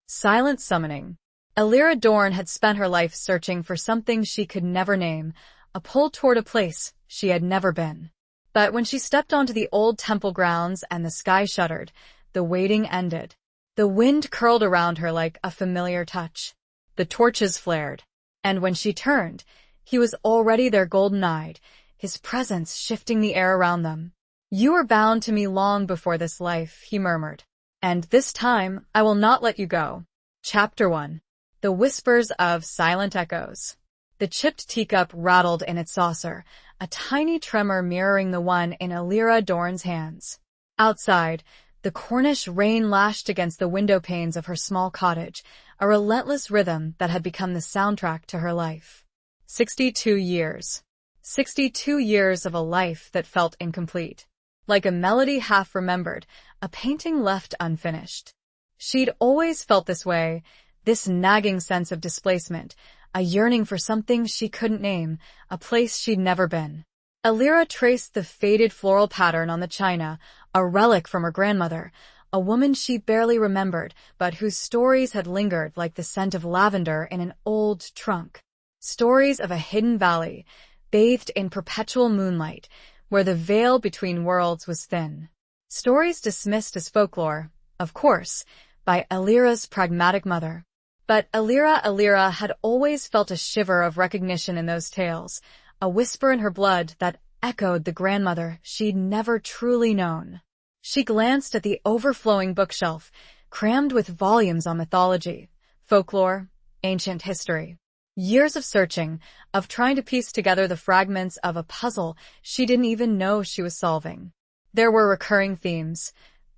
Silent summoning. Elira Dorn had spent her life searching for something she could never name, a pull toward a place she had never been. But when she stepped onto the old temple grounds and the sky shuddered, the waiting ended. The wind curled around her like a familiar touch. The torches flared. And when she turned, he was already there golden-eyed, his presence shifting the air around them. "You were bound to me long before this life," he murmured. "And this time, I will not let you go." Chapter 1. The Whispers of Silent Echoes. The chipped teacup rattled in its saucer, a tiny tremor mirroring the one in Elira Dorn's hands. Outside, the Cornish rain lashed against the window panes of her small cottage, a relentless rhythm that had become the soundtrack to her life. 62 years. 62 years of a life that felt incomplete. Like a melody half remembered, a painting left unfinished. She'd always felt this way, this nagging sense of displacement, a yearning for something she couldn't name, a place she'd never been. Elira traced the faded floral pattern on the china, a relic from her grandmother, a woman she barely remembered, but whose stories had lingered like the scent of lavender in an old trunk. Stories of a hidden valley, bathed in perpetual moonlight, where the veil between worlds was thin. Stories dismissed as folklore, of course, by Elira's pragmatic mother. But Elira had always felt a shiver of recognition in those tales, a whisper in her blood that echoed the grandmother she'd never truly known. She glanced at the overflowing bookshelf, crammed with volumes on mythology, folklore, ancient history. Years of searching, of trying to piece together the fragments of a puzzle she didn't even know she was solving. There were recurring themes: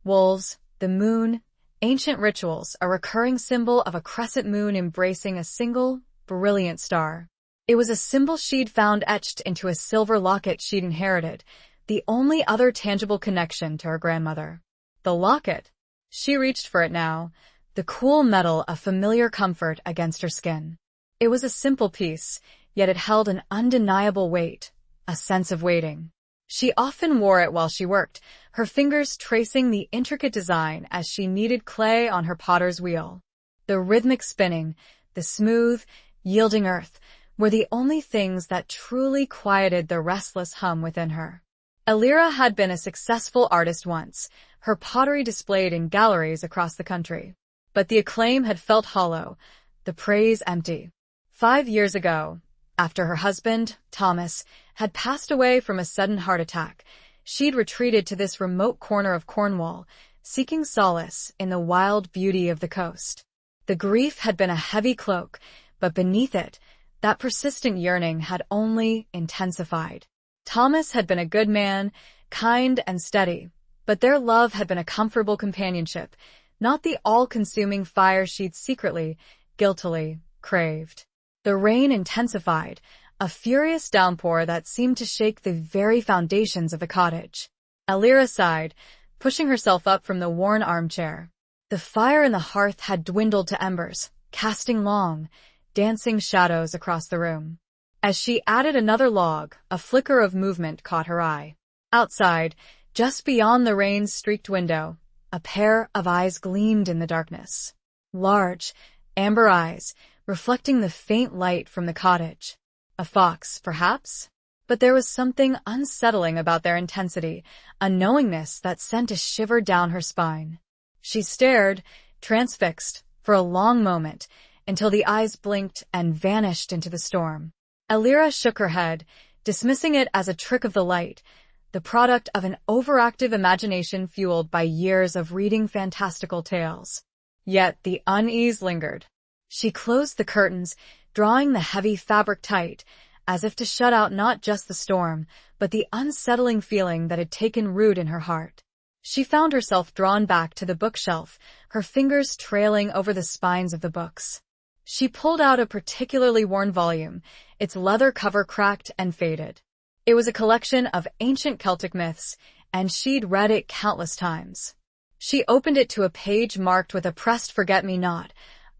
wolves, the moon, ancient rituals, a recurring symbol of a crescent moon embracing a single, brilliant star. It was a symbol she'd found etched into a silver locket she'd inherited, the only other tangible connection to her grandmother. The locket. She reached for it now, the cool metal a familiar comfort against her skin. It was a simple piece, yet it held an undeniable weight, a sense of waiting. She often wore it while she worked, her fingers tracing the intricate design as she kneaded clay on her potter's wheel. The rhythmic spinning, the smooth, yielding earth, were the only things that truly quieted the restless hum within her. Elira had been a successful artist once, her pottery displayed in galleries across the country. But the acclaim had felt hollow, the praise empty. 5 years ago, after her husband, Thomas, had passed away from a sudden heart attack, she'd retreated to this remote corner of Cornwall, seeking solace in the wild beauty of the coast. The grief had been a heavy cloak, but beneath it, that persistent yearning had only intensified. Thomas had been a good man, kind and steady, but their love had been a comfortable companionship, not the all-consuming fire she'd secretly, guiltily, craved. The rain intensified, a furious downpour that seemed to shake the very foundations of the cottage. Elira sighed, pushing herself up from the worn armchair. The fire in the hearth had dwindled to embers, casting long, dancing shadows across the room. As she added another log, a flicker of movement caught her eye. Outside, just beyond the rain-streaked window, a pair of eyes gleamed in the darkness. Large, amber eyes, reflecting the faint light from the cottage. A fox, perhaps? But there was something unsettling about their intensity, a knowingness that sent a shiver down her spine. She stared, transfixed, for a long moment, until the eyes blinked and vanished into the storm. Elira shook her head, dismissing it as a trick of the light, the product of an overactive imagination fueled by years of reading fantastical tales. Yet the unease lingered. She closed the curtains, drawing the heavy fabric tight, as if to shut out not just the storm, but the unsettling feeling that had taken root in her heart. She found herself drawn back to the bookshelf, her fingers trailing over the spines of the books. She pulled out a particularly worn volume, its leather cover cracked and faded. It was a collection of ancient Celtic myths, and she'd read it countless times. She opened it to a page marked with a pressed forget-me-not,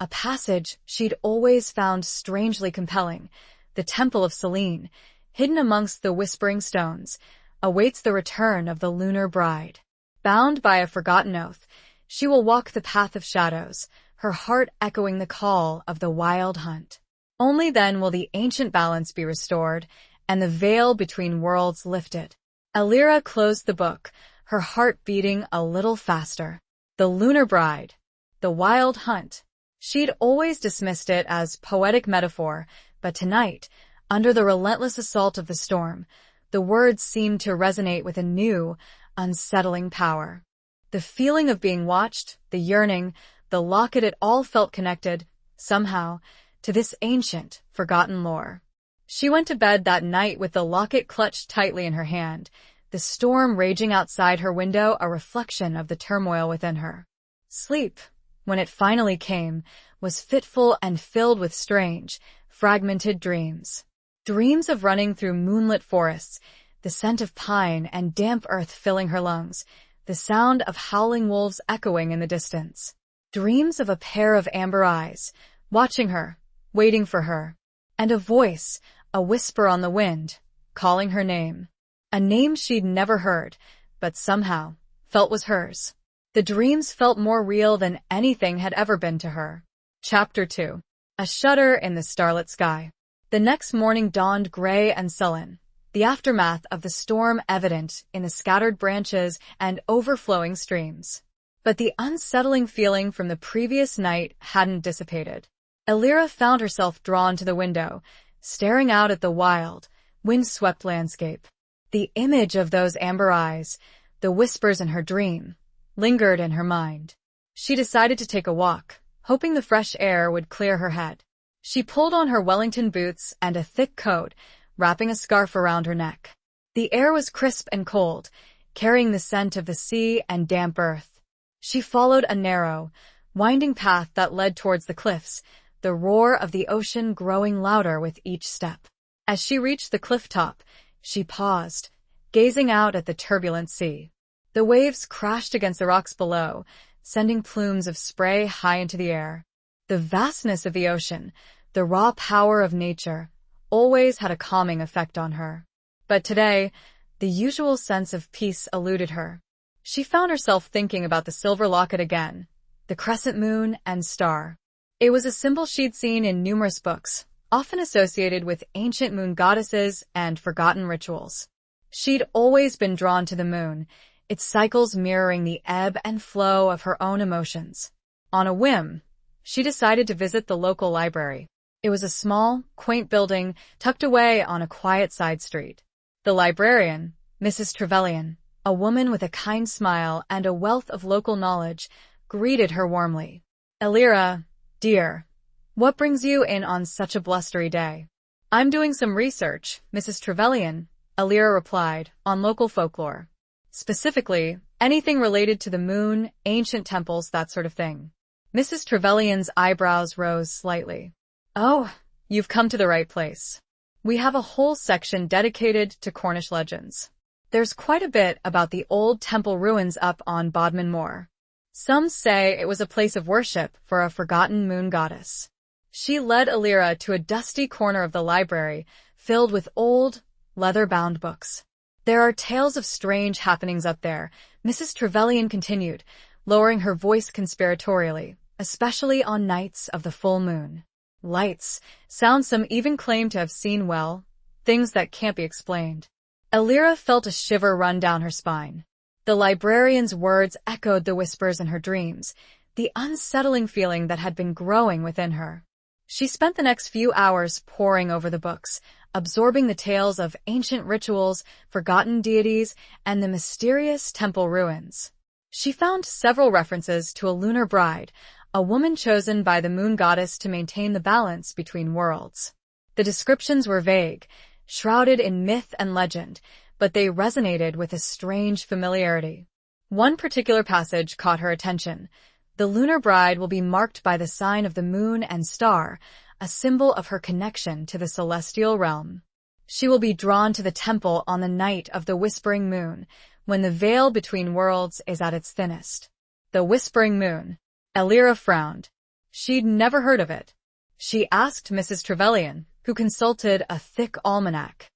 a passage she'd always found strangely compelling. The Temple of Selene, hidden amongst the whispering stones, awaits the return of the lunar bride. Bound by a forgotten oath, she will walk the path of shadows, her heart echoing the call of the wild hunt. Only then will the ancient balance be restored and the veil between worlds lifted. Alira closed the book, her heart beating a little faster. The Lunar Bride. The Wild Hunt. She'd always dismissed it as poetic metaphor, but tonight, under the relentless assault of the storm, the words seemed to resonate with a new, unsettling power. The feeling of being watched, the yearning, the locket, it all felt connected, somehow, to this ancient, forgotten lore. She went to bed that night with the locket clutched tightly in her hand, the storm raging outside her window a reflection of the turmoil within her. Sleep, when it finally came, was fitful and filled with strange, fragmented dreams. Dreams of running through moonlit forests, the scent of pine and damp earth filling her lungs, the sound of howling wolves echoing in the distance. Dreams of a pair of amber eyes, watching her, waiting for her, and a voice, a whisper on the wind, calling her name. A name she'd never heard, but somehow felt was hers. The dreams felt more real than anything had ever been to her. Chapter 2. A shudder in the starlit sky. The next morning dawned gray and sullen, the aftermath of the storm evident in the scattered branches and overflowing streams. But the unsettling feeling from the previous night hadn't dissipated. Alira found herself drawn to the window, staring out at the wild, wind-swept landscape. The image of those amber eyes, the whispers in her dream, lingered in her mind. She decided to take a walk, hoping the fresh air would clear her head. She pulled on her Wellington boots and a thick coat, wrapping a scarf around her neck. The air was crisp and cold, carrying the scent of the sea and damp earth. She followed a narrow, winding path that led towards the cliffs, the roar of the ocean growing louder with each step. As she reached the cliff top, she paused, gazing out at the turbulent sea. The waves crashed against the rocks below, sending plumes of spray high into the air. The vastness of the ocean, the raw power of nature, always had a calming effect on her. But today, the usual sense of peace eluded her. She found herself thinking about the silver locket again, the crescent moon and star. It was a symbol she'd seen in numerous books, often associated with ancient moon goddesses and forgotten rituals. She'd always been drawn to the moon, its cycles mirroring the ebb and flow of her own emotions. On a whim, she decided to visit the local library. It was a small, quaint building tucked away on a quiet side street. The librarian, Mrs. Trevelyan, a woman with a kind smile and a wealth of local knowledge, greeted her warmly. "Alira, dear, what brings you in on such a blustery day?" "I'm doing some research, Mrs. Trevelyan," Alira replied, "on local folklore. Specifically, anything related to the moon, ancient temples, that sort of thing." Mrs. Trevelyan's eyebrows rose slightly. "Oh, you've come to the right place. We have a whole section dedicated to Cornish legends. There's quite a bit about the old temple ruins up on Bodmin Moor. Some say it was a place of worship for a forgotten moon goddess." She led Alira to a dusty corner of the library filled with old, leather-bound books. "There are tales of strange happenings up there," Mrs. Trevelyan continued, lowering her voice conspiratorially, "especially on nights of the full moon. Lights, sounds some even claim to have seen, well, things that can't be explained." Alira felt a shiver run down her spine. The librarian's words echoed the whispers in her dreams, the unsettling feeling that had been growing within her. She spent the next few hours poring over the books, absorbing the tales of ancient rituals, forgotten deities, and the mysterious temple ruins. She found several references to a lunar bride, a woman chosen by the moon goddess to maintain the balance between worlds. The descriptions were vague, shrouded in myth and legend, but they resonated with a strange familiarity. One particular passage caught her attention. The lunar bride will be marked by the sign of the moon and star, a symbol of her connection to the celestial realm. She will be drawn to the temple on the night of the whispering moon, when the veil between worlds is at its thinnest. The whispering moon. Alira frowned. She'd never heard of it. She asked Mrs. Trevelyan, who consulted a thick almanac.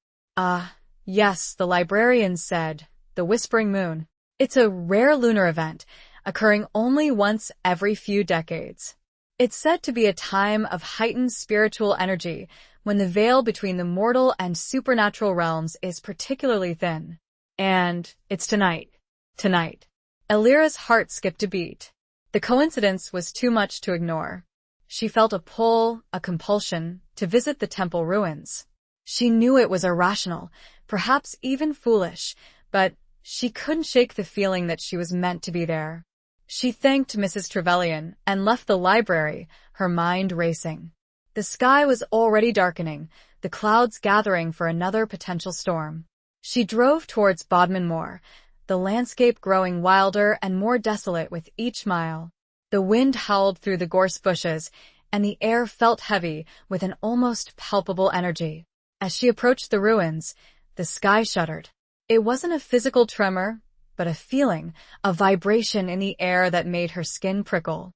Yes, the librarian said, the whispering moon. It's a rare lunar event, occurring only once every few decades. It's said to be a time of heightened spiritual energy when the veil between the mortal and supernatural realms is particularly thin. And it's tonight. Tonight. Elira's heart skipped a beat. The coincidence was too much to ignore. She felt a pull, a compulsion, to visit the temple ruins. She knew it was irrational, perhaps even foolish, but she couldn't shake the feeling that she was meant to be there. She thanked Mrs. Trevelyan and left the library, her mind racing. The sky was already darkening, the clouds gathering for another potential storm. She drove towards Bodmin Moor, the landscape growing wilder and more desolate with each mile. The wind howled through the gorse bushes, and the air felt heavy with an almost palpable energy. As she approached the ruins, the sky shuddered. It wasn't a physical tremor, but a feeling, a vibration in the air that made her skin prickle.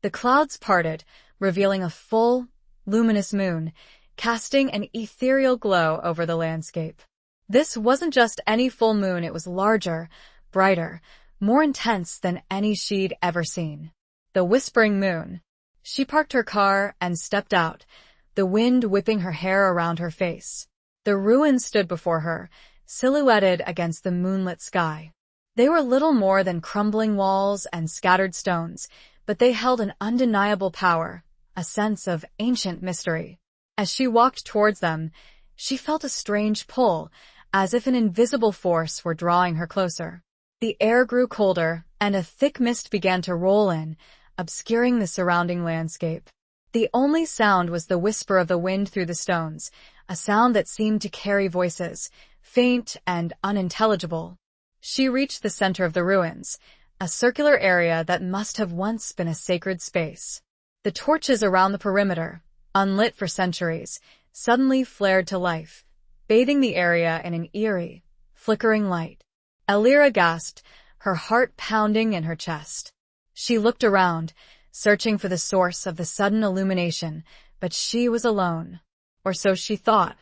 The clouds parted, revealing a full, luminous moon, casting an ethereal glow over the landscape. This wasn't just any full moon, it was larger, brighter, more intense than any she'd ever seen. The Whispering Moon. She parked her car and stepped out, the wind whipping her hair around her face. The ruins stood before her, silhouetted against the moonlit sky. They were little more than crumbling walls and scattered stones, but they held an undeniable power, a sense of ancient mystery. As she walked towards them, she felt a strange pull, as if an invisible force were drawing her closer. The air grew colder, and a thick mist began to roll in, obscuring the surrounding landscape. The only sound was the whisper of the wind through the stones, a sound that seemed to carry voices, faint and unintelligible. She reached the center of the ruins, a circular area that must have once been a sacred space. The torches around the perimeter, unlit for centuries, suddenly flared to life, bathing the area in an eerie, flickering light. Elira gasped, her heart pounding in her chest. She looked around, searching for the source of the sudden illumination, but she was alone. Or so she thought.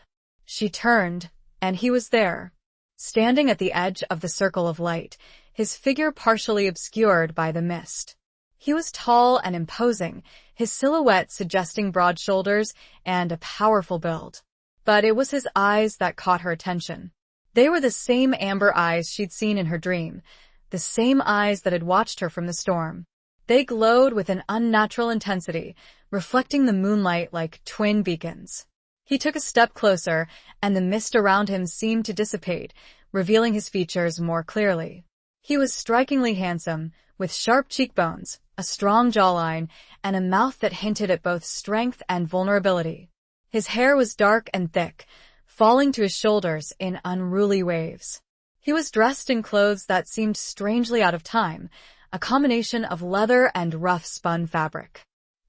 She turned, and he was there, standing at the edge of the circle of light, his figure partially obscured by the mist. He was tall and imposing, his silhouette suggesting broad shoulders and a powerful build. But it was his eyes that caught her attention. They were the same amber eyes she'd seen in her dream, the same eyes that had watched her from the storm. They glowed with an unnatural intensity, reflecting the moonlight like twin beacons. He took a step closer, and the mist around him seemed to dissipate, revealing his features more clearly. He was strikingly handsome, with sharp cheekbones, a strong jawline, and a mouth that hinted at both strength and vulnerability. His hair was dark and thick, falling to his shoulders in unruly waves. He was dressed in clothes that seemed strangely out of time, a combination of leather and rough spun fabric.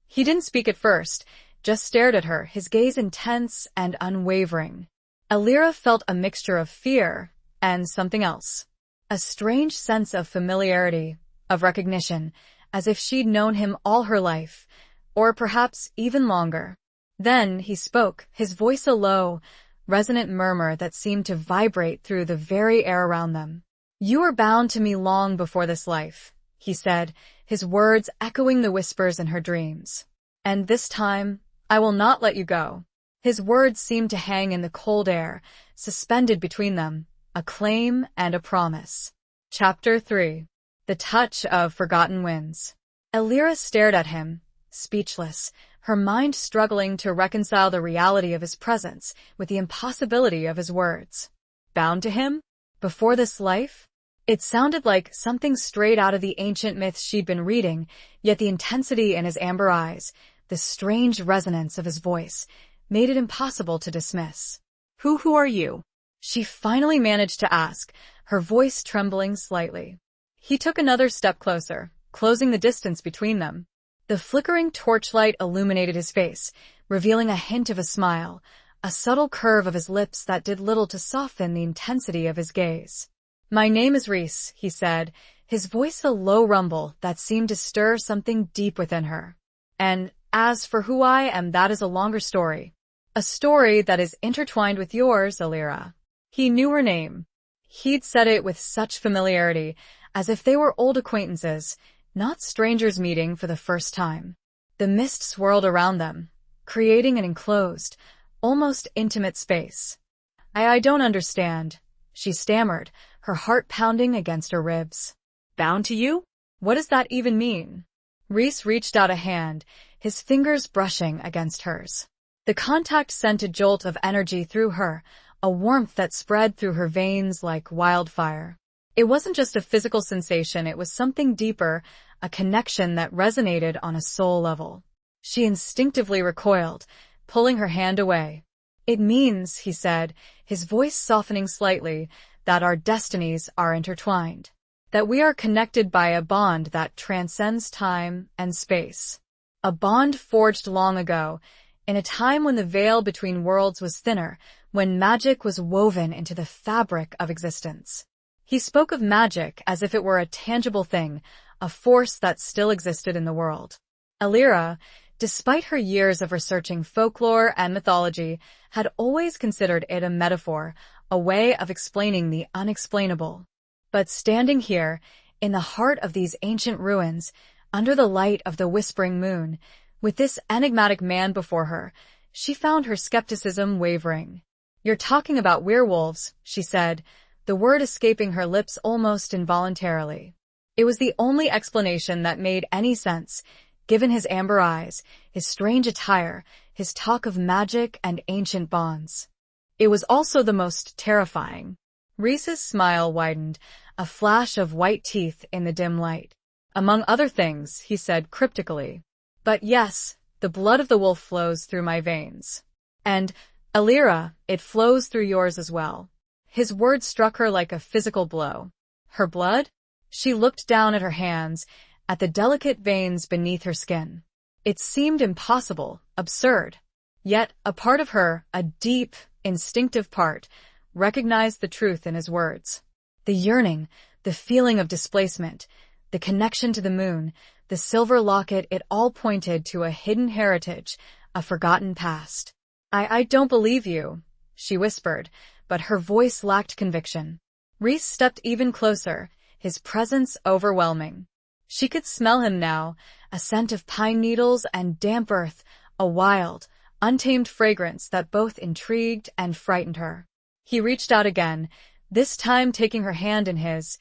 He didn't speak at first, just stared at her, his gaze intense and unwavering. Elira felt a mixture of fear and something else. A strange sense of familiarity, of recognition, as if she'd known him all her life, or perhaps even longer. Then he spoke, his voice a low, resonant murmur that seemed to vibrate through the very air around them. "You were bound to me long before this life," he said, his words echoing the whispers in her dreams. "And this time, I will not let you go." His words seemed to hang in the cold air, suspended between them, a claim and a promise. Chapter 3. The Touch of Forgotten Winds. Elira stared at him, speechless, her mind struggling to reconcile the reality of his presence with the impossibility of his words. Bound to him? Before this life? It sounded like something straight out of the ancient myths she'd been reading, yet the intensity in his amber eyes, the strange resonance of his voice, made it impossible to dismiss. Who are you?" she finally managed to ask, her voice trembling slightly. He took another step closer, closing the distance between them. The flickering torchlight illuminated his face, revealing a hint of a smile, a subtle curve of his lips that did little to soften the intensity of his gaze. "My name is Reese," he said, his voice a low rumble that seemed to stir something deep within her. "And as for who I am, that is a longer story. A story that is intertwined with yours, Elira." He knew her name. He'd said it with such familiarity, as if they were old acquaintances, not strangers meeting for the first time. The mist swirled around them, creating an enclosed, almost intimate space. I don't understand, she stammered, her heart pounding against her ribs. Bound to you? What does that even mean? Reese reached out a hand, his fingers brushing against hers. The contact sent a jolt of energy through her, a warmth that spread through her veins like wildfire. It wasn't just a physical sensation, it was something deeper, a connection that resonated on a soul level. She instinctively recoiled, pulling her hand away. It means, he said, his voice softening slightly, that our destinies are intertwined. That we are connected by a bond that transcends time and space. A bond forged long ago, in a time when the veil between worlds was thinner, when magic was woven into the fabric of existence. He spoke of magic as if it were a tangible thing, a force that still existed in the world. Alira, despite her years of researching folklore and mythology, had always considered it a metaphor, a way of explaining the unexplainable. But standing here, in the heart of these ancient ruins, under the light of the whispering moon, with this enigmatic man before her, she found her skepticism wavering. You're talking about werewolves, she said, the word escaping her lips almost involuntarily. It was the only explanation that made any sense, given his amber eyes, his strange attire, his talk of magic and ancient bonds. It was also the most terrifying. Reese's smile widened, a flash of white teeth in the dim light. Among other things, he said cryptically. But yes, the blood of the wolf flows through my veins. And, Alira, it flows through yours as well. His words struck her like a physical blow. Her blood? She looked down at her hands, at the delicate veins beneath her skin. It seemed impossible, absurd. Yet, a part of her, a deep, instinctive part, recognized the truth in his words. The yearning, the feeling of displacement, the connection to the moon, the silver locket, it all pointed to a hidden heritage, a forgotten past. I don't believe you, she whispered, but her voice lacked conviction. Reese stepped even closer, his presence overwhelming. She could smell him now, a scent of pine needles and damp earth, a wild, untamed fragrance that both intrigued and frightened her. He reached out again, this time taking her hand in his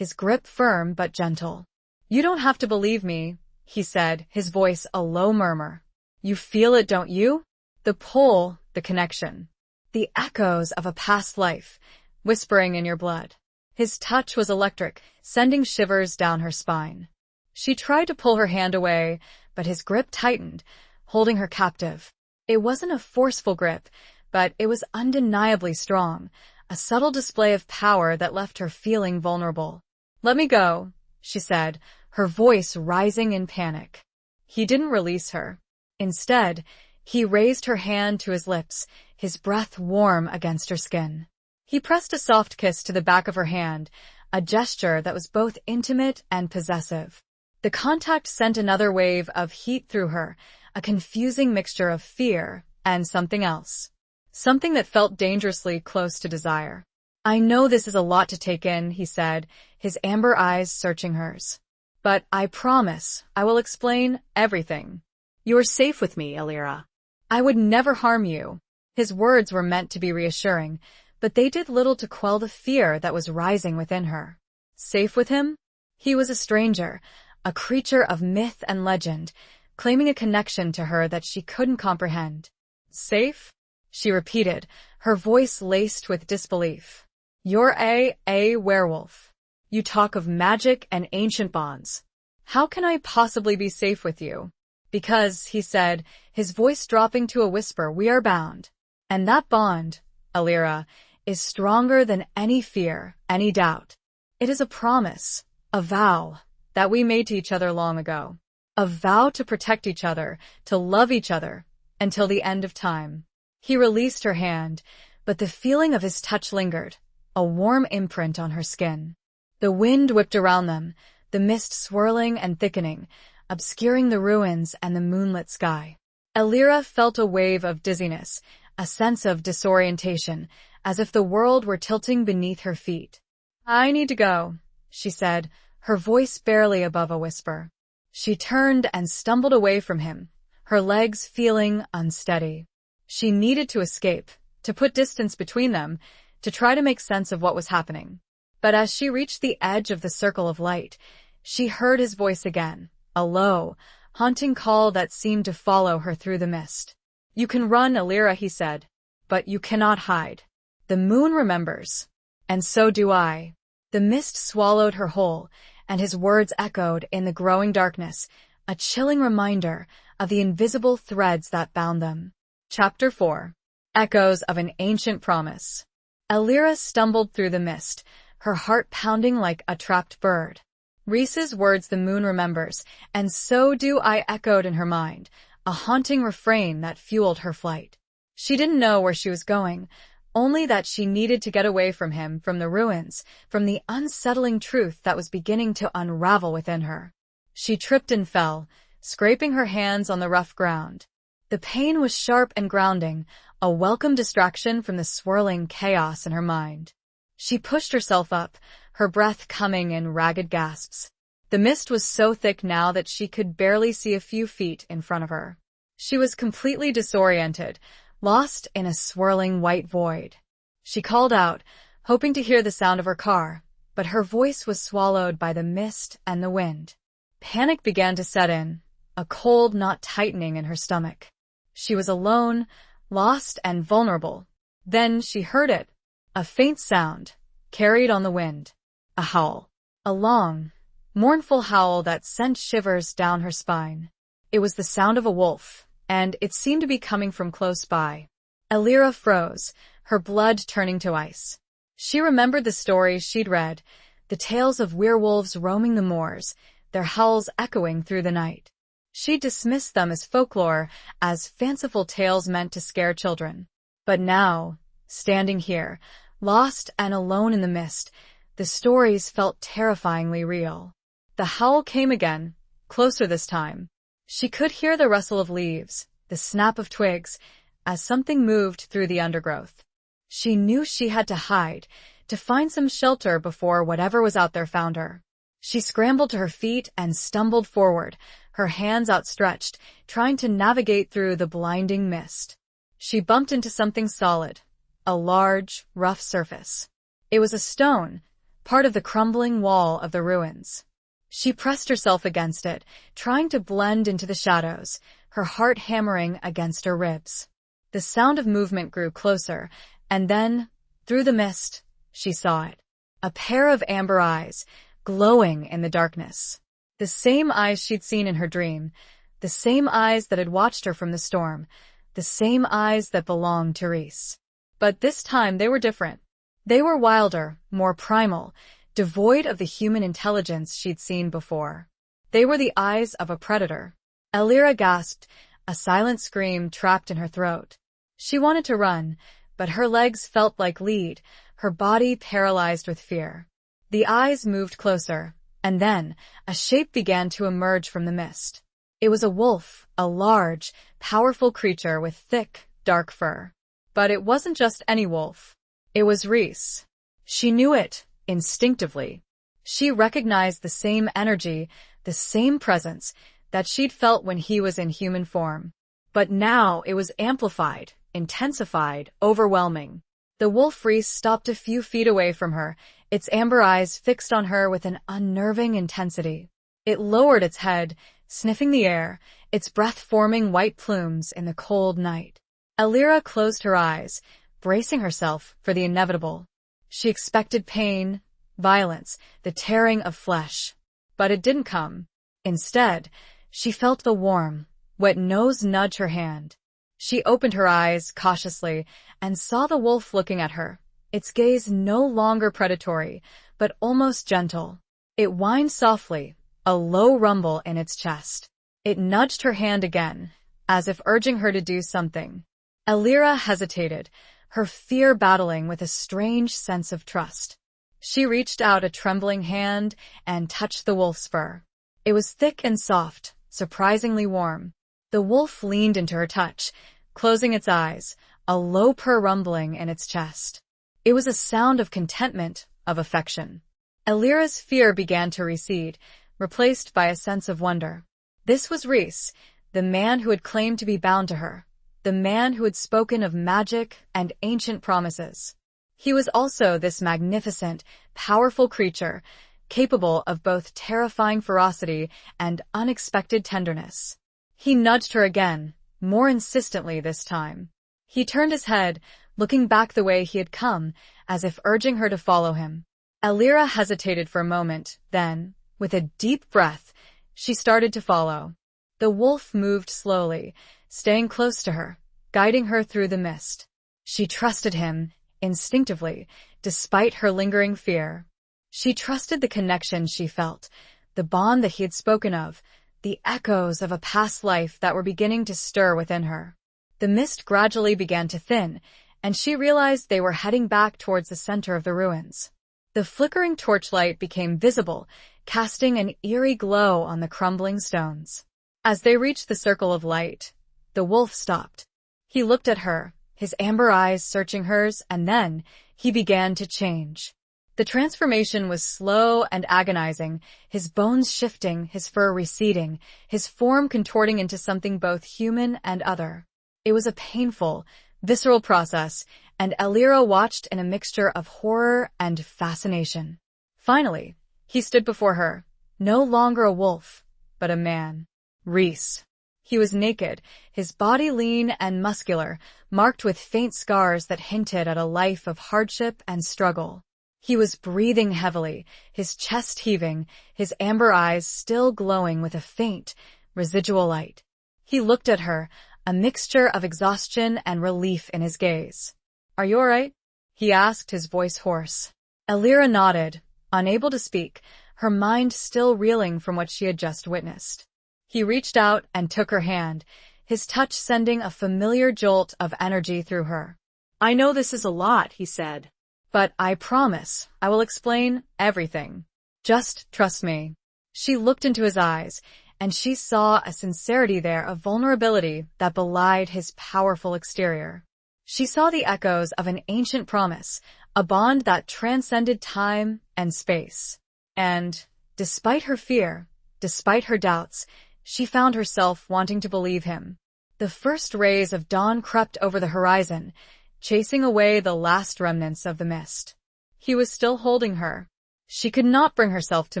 grip firm but gentle. You don't have to believe me, he said, his voice a low murmur. You feel it, don't you? The pull, the connection. The echoes of a past life, whispering in your blood. His touch was electric, sending shivers down her spine. She tried to pull her hand away, but his grip tightened, holding her captive. It wasn't a forceful grip, but it was undeniably strong, a subtle display of power that left her feeling vulnerable. Let me go, she said, her voice rising in panic. He didn't release her. Instead, he raised her hand to his lips, his breath warm against her skin. He pressed a soft kiss to the back of her hand, a gesture that was both intimate and possessive. The contact sent another wave of heat through her, a confusing mixture of fear and something else. Something that felt dangerously close to desire. I know this is a lot to take in, he said, his amber eyes searching hers. But I promise I will explain everything. You are safe with me, Alira. I would never harm you. His words were meant to be reassuring, but they did little to quell the fear that was rising within her. Safe with him? He was a stranger, a creature of myth and legend, claiming a connection to her that she couldn't comprehend. Safe? She repeated, her voice laced with disbelief. You're a werewolf. You talk of magic and ancient bonds. How can I possibly be safe with you? Because, he said, his voice dropping to a whisper, we are bound. And that bond, Alira, is stronger than any fear, any doubt. It is a promise, a vow, that we made to each other long ago. A vow to protect each other, to love each other, until the end of time. He released her hand, but the feeling of his touch lingered, a warm imprint on her skin. The wind whipped around them, the mist swirling and thickening, obscuring the ruins and the moonlit sky. Alira felt a wave of dizziness, a sense of disorientation, as if the world were tilting beneath her feet. I need to go, she said, her voice barely above a whisper. She turned and stumbled away from him, her legs feeling unsteady. She needed to escape, to put distance between them, to try to make sense of what was happening. But as she reached the edge of the circle of light, she heard his voice again, a low, haunting call that seemed to follow her through the mist. "You can run, Alira," he said, "but you cannot hide. The moon remembers. And so do I." The mist swallowed her whole, and his words echoed in the growing darkness, a chilling reminder of the invisible threads that bound them. Chapter 4. Echoes of an Ancient Promise. Alira stumbled through the mist, her heart pounding like a trapped bird. Reese's words, "the moon remembers, and so do I," echoed in her mind, a haunting refrain that fueled her flight. She didn't know where she was going, only that she needed to get away from him, from the ruins, from the unsettling truth that was beginning to unravel within her. She tripped and fell, scraping her hands on the rough ground. The pain was sharp and grounding, a welcome distraction from the swirling chaos in her mind. She pushed herself up, her breath coming in ragged gasps. The mist was so thick now that she could barely see a few feet in front of her. She was completely disoriented, lost in a swirling white void. She called out, hoping to hear the sound of her car, but her voice was swallowed by the mist and the wind. Panic began to set in, a cold knot tightening in her stomach. She was alone, lost and vulnerable. Then she heard it, a faint sound, carried on the wind. A howl. A long, mournful howl that sent shivers down her spine. It was the sound of a wolf, and it seemed to be coming from close by. Alira froze, her blood turning to ice. She remembered the stories she'd read, the tales of werewolves roaming the moors, their howls echoing through the night. She dismissed them as folklore, as fanciful tales meant to scare children. But now, standing here, lost and alone in the mist, the stories felt terrifyingly real. The howl came again, closer this time. She could hear the rustle of leaves, the snap of twigs, as something moved through the undergrowth. She knew she had to hide, to find some shelter before whatever was out there found her. She scrambled to her feet and stumbled forward, her hands outstretched, trying to navigate through the blinding mist. She bumped into something solid, a large, rough surface. It was a stone, part of the crumbling wall of the ruins. She pressed herself against it, trying to blend into the shadows, her heart hammering against her ribs. The sound of movement grew closer, and then, through the mist, she saw it. A pair of amber eyes, glowing in the darkness. The same eyes she'd seen in her dream, the same eyes that had watched her from the storm, the same eyes that belonged to Reese. But this time they were different. They were wilder, more primal, devoid of the human intelligence she'd seen before. They were the eyes of a predator. Alira gasped, a silent scream trapped in her throat. She wanted to run, but her legs felt like lead, her body paralyzed with fear. The eyes moved closer, and then a shape began to emerge from the mist. It was a wolf, a large, powerful creature with thick, dark fur. But it wasn't just any wolf. It was Reese. She knew it, instinctively. She recognized the same energy, the same presence, that she'd felt when he was in human form. But now it was amplified, intensified, overwhelming. The wolf Reese stopped a few feet away from her, its amber eyes fixed on her with an unnerving intensity. It lowered its head, sniffing the air, its breath forming white plumes in the cold night. Alira closed her eyes, bracing herself for the inevitable. She expected pain, violence, the tearing of flesh. But it didn't come. Instead, she felt the warm, wet nose nudge her hand. She opened her eyes cautiously and saw the wolf looking at her, its gaze no longer predatory, but almost gentle. It whined softly, a low rumble in its chest. It nudged her hand again, as if urging her to do something. Alira hesitated, her fear battling with a strange sense of trust. She reached out a trembling hand and touched the wolf's fur. It was thick and soft, surprisingly warm. The wolf leaned into her touch, closing its eyes, a low purr rumbling in its chest. It was a sound of contentment, of affection. Alira's fear began to recede, replaced by a sense of wonder. This was Reese, the man who had claimed to be bound to her, the man who had spoken of magic and ancient promises. He was also this magnificent, powerful creature, capable of both terrifying ferocity and unexpected tenderness. He nudged her again, more insistently this time. He turned his head, looking back the way he had come, as if urging her to follow him. Alira hesitated for a moment, then, with a deep breath, she started to follow. The wolf moved slowly, staying close to her, guiding her through the mist. She trusted him, instinctively, despite her lingering fear. She trusted the connection she felt, the bond that he had spoken of, the echoes of a past life that were beginning to stir within her. The mist gradually began to thin, and she realized they were heading back towards the center of the ruins. The flickering torchlight became visible, casting an eerie glow on the crumbling stones. As they reached the circle of light, the wolf stopped. He looked at her, his amber eyes searching hers, and then he began to change. The transformation was slow and agonizing, his bones shifting, his fur receding, his form contorting into something both human and other. It was a painful, visceral process, and Alira watched in a mixture of horror and fascination. Finally, he stood before her, no longer a wolf, but a man. Reese. He was naked, his body lean and muscular, marked with faint scars that hinted at a life of hardship and struggle. He was breathing heavily, his chest heaving, his amber eyes still glowing with a faint, residual light. He looked at her, a mixture of exhaustion and relief in his gaze. "Are you all right?" he asked, his voice hoarse. Alira nodded, unable to speak, her mind still reeling from what she had just witnessed. He reached out and took her hand, his touch sending a familiar jolt of energy through her. "I know this is a lot," he said. "But I promise I will explain everything. Just trust me." She looked into his eyes, and she saw a sincerity there, a vulnerability that belied his powerful exterior. She saw the echoes of an ancient promise, a bond that transcended time and space. And, despite her fear, despite her doubts, she found herself wanting to believe him. The first rays of dawn crept over the horizon, chasing away the last remnants of the mist. He was still holding her. She could not bring herself to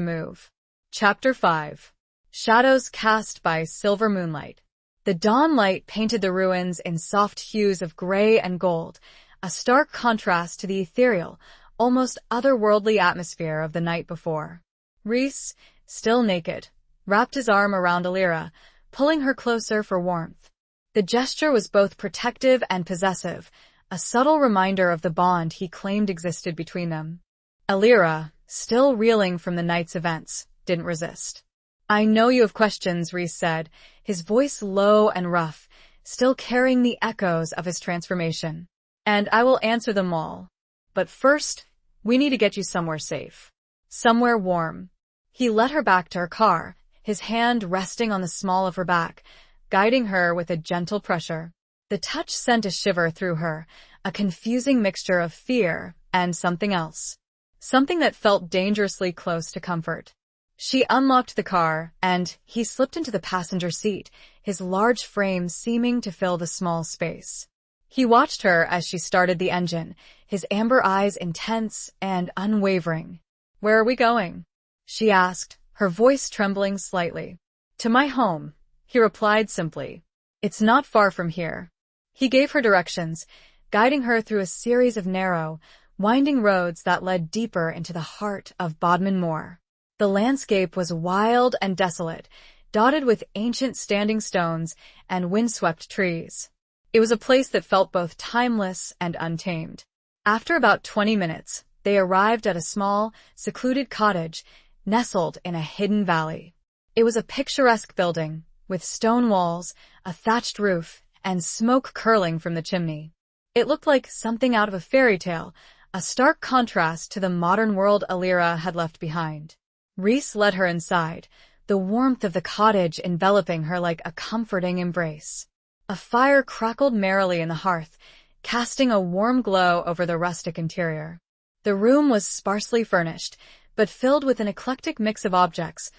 move. Chapter 5. Shadows cast by silver moonlight. The dawn light painted the ruins in soft hues of gray and gold, a stark contrast to the ethereal, almost otherworldly atmosphere of the night before. Reese, still naked, wrapped his arm around Alira, pulling her closer for warmth. The gesture was both protective and possessive, a subtle reminder of the bond he claimed existed between them. Alira, still reeling from the night's events, didn't resist. "I know you have questions," Reese said, his voice low and rough, still carrying the echoes of his transformation. "And I will answer them all. But first, we need to get you somewhere safe. Somewhere warm." He led her back to her car, his hand resting on the small of her back, guiding her with a gentle pressure. The touch sent a shiver through her, a confusing mixture of fear and something else. Something that felt dangerously close to comfort. She unlocked the car, and he slipped into the passenger seat, his large frame seeming to fill the small space. He watched her as she started the engine, his amber eyes intense and unwavering. "Where are we going?" she asked, her voice trembling slightly. "To my home," he replied simply. "It's not far from here." He gave her directions, guiding her through a series of narrow, winding roads that led deeper into the heart of Bodmin Moor. The landscape was wild and desolate, dotted with ancient standing stones and windswept trees. It was a place that felt both timeless and untamed. After about 20 minutes, they arrived at a small, secluded cottage nestled in a hidden valley. It was a picturesque building, with stone walls, a thatched roof, and smoke curling from the chimney. It looked like something out of a fairy tale, a stark contrast to the modern world Alira had left behind. Reese led her inside, the warmth of the cottage enveloping her like a comforting embrace. A fire crackled merrily in the hearth, casting a warm glow over the rustic interior. The room was sparsely furnished, but filled with an eclectic mix of objects,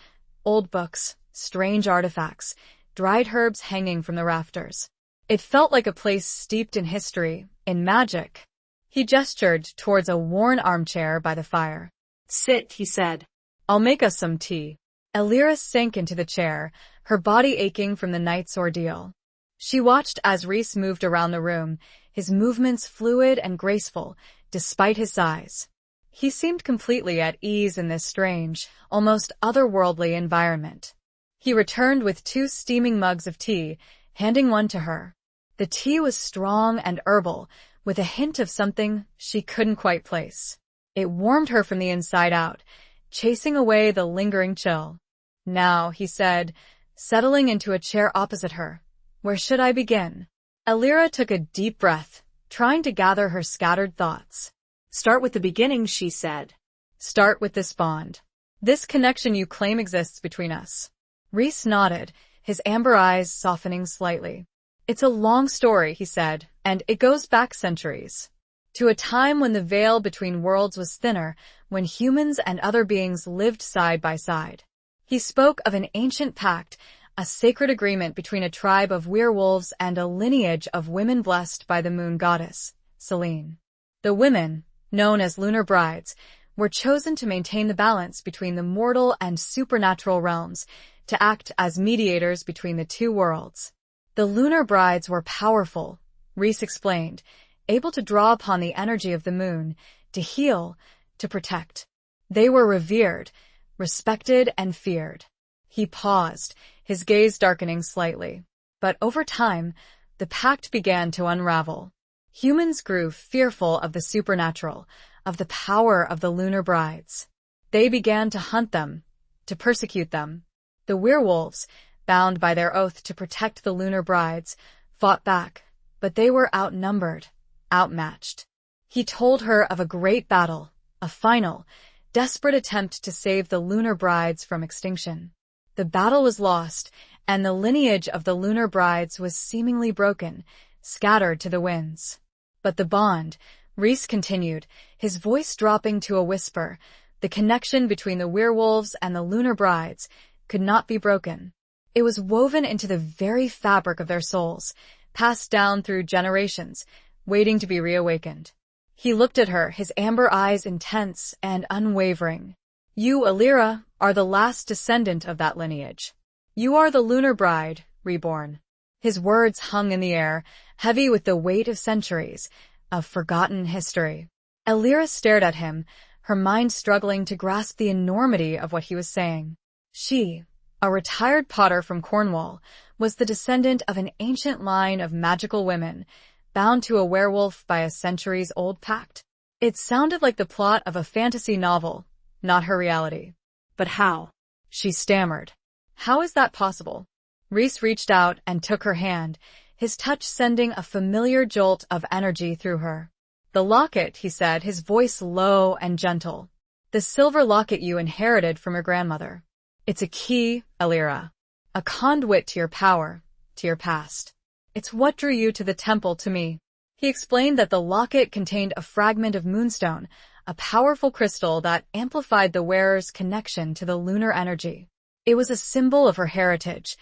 old books, strange artifacts, dried herbs hanging from the rafters. It felt like a place steeped in history, in magic. He gestured towards a worn armchair by the fire. Sit, he said. I'll make us some tea. Elira sank into the chair, her body aching from the night's ordeal. She watched as Rhys moved around the room, his movements fluid and graceful, despite his size. He seemed completely at ease in this strange, almost otherworldly environment. He returned with 2 steaming mugs of tea, handing one to her. The tea was strong and herbal, with a hint of something she couldn't quite place. It warmed her from the inside out, chasing away the lingering chill. Now, he said, settling into a chair opposite her. Where should I begin? Elira took a deep breath, trying to gather her scattered thoughts. Start with the beginning, she said. Start with this bond. This connection you claim exists between us. Rhys nodded, his amber eyes softening slightly. It's a long story, he said, and it goes back centuries. To a time when the veil between worlds was thinner, when humans and other beings lived side by side. He spoke of an ancient pact, a sacred agreement between a tribe of werewolves and a lineage of women blessed by the moon goddess, Selene. The women, known as lunar brides, were chosen to maintain the balance between the mortal and supernatural realms, to act as mediators between the 2 worlds. The lunar brides were powerful, Rhys explained, able to draw upon the energy of the moon, to heal, to protect. They were revered, respected, and feared. He paused, his gaze darkening slightly. But over time, the pact began to unravel. Humans grew fearful of the supernatural, of the power of the lunar brides. They began to hunt them, to persecute them. The werewolves, bound by their oath to protect the lunar brides, fought back, but they were outnumbered, outmatched. He told her of a great battle, a final, desperate attempt to save the lunar brides from extinction. The battle was lost, and the lineage of the lunar brides was seemingly broken, scattered to the winds. But the bond, Rhys continued, his voice dropping to a whisper, the connection between the werewolves and the lunar brides, could not be broken. It was woven into the very fabric of their souls, passed down through generations, waiting to be reawakened. He looked at her, his amber eyes intense and unwavering. You, Elira, are the last descendant of that lineage. You are the lunar bride, reborn. His words hung in the air, heavy with the weight of centuries, of forgotten history. Elira stared at him, her mind struggling to grasp the enormity of what he was saying. She, a retired potter from Cornwall, was the descendant of an ancient line of magical women, bound to a werewolf by a centuries-old pact. It sounded like the plot of a fantasy novel, not her reality. But how? She stammered. How is that possible? Rhys reached out and took her hand, his touch sending a familiar jolt of energy through her. The locket, he said, his voice low and gentle. The silver locket you inherited from your grandmother. It's a key, Elira. A conduit to your power, to your past. It's what drew you to the temple to me. He explained that the locket contained a fragment of moonstone, a powerful crystal that amplified the wearer's connection to the lunar energy. It was a symbol of her heritage,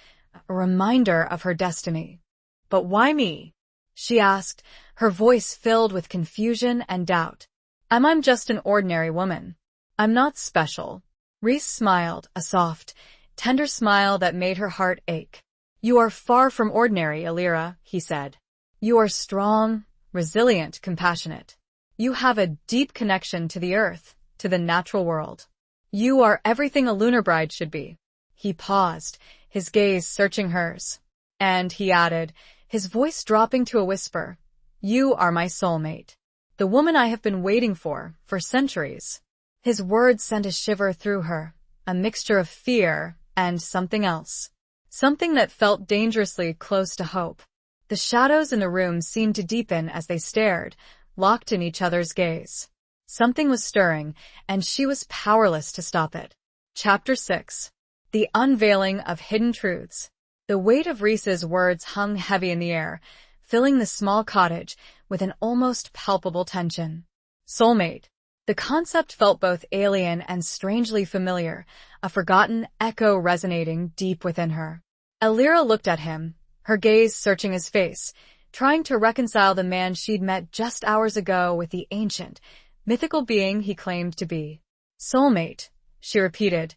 a reminder of her destiny. But why me? She asked, her voice filled with confusion and doubt. I'm just an ordinary woman. I'm not special. Rhys smiled, a soft, tender smile that made her heart ache. You are far from ordinary, Elira, he said. You are strong, resilient, compassionate. You have a deep connection to the earth, to the natural world. You are everything a lunar bride should be. He paused, his gaze searching hers. And he added, his voice dropping to a whisper, you are my soulmate. The woman I have been waiting for centuries. His words sent a shiver through her, a mixture of fear and something else. Something that felt dangerously close to hope. The shadows in the room seemed to deepen as they stared, locked in each other's gaze. Something was stirring, and she was powerless to stop it. Chapter 6. The Unveiling of Hidden Truths. The weight of Rhys's words hung heavy in the air, filling the small cottage with an almost palpable tension. Soulmate. The concept felt both alien and strangely familiar, a forgotten echo resonating deep within her. Elira looked at him, her gaze searching his face, trying to reconcile the man she'd met just hours ago with the ancient, mythical being he claimed to be. Soulmate, she repeated,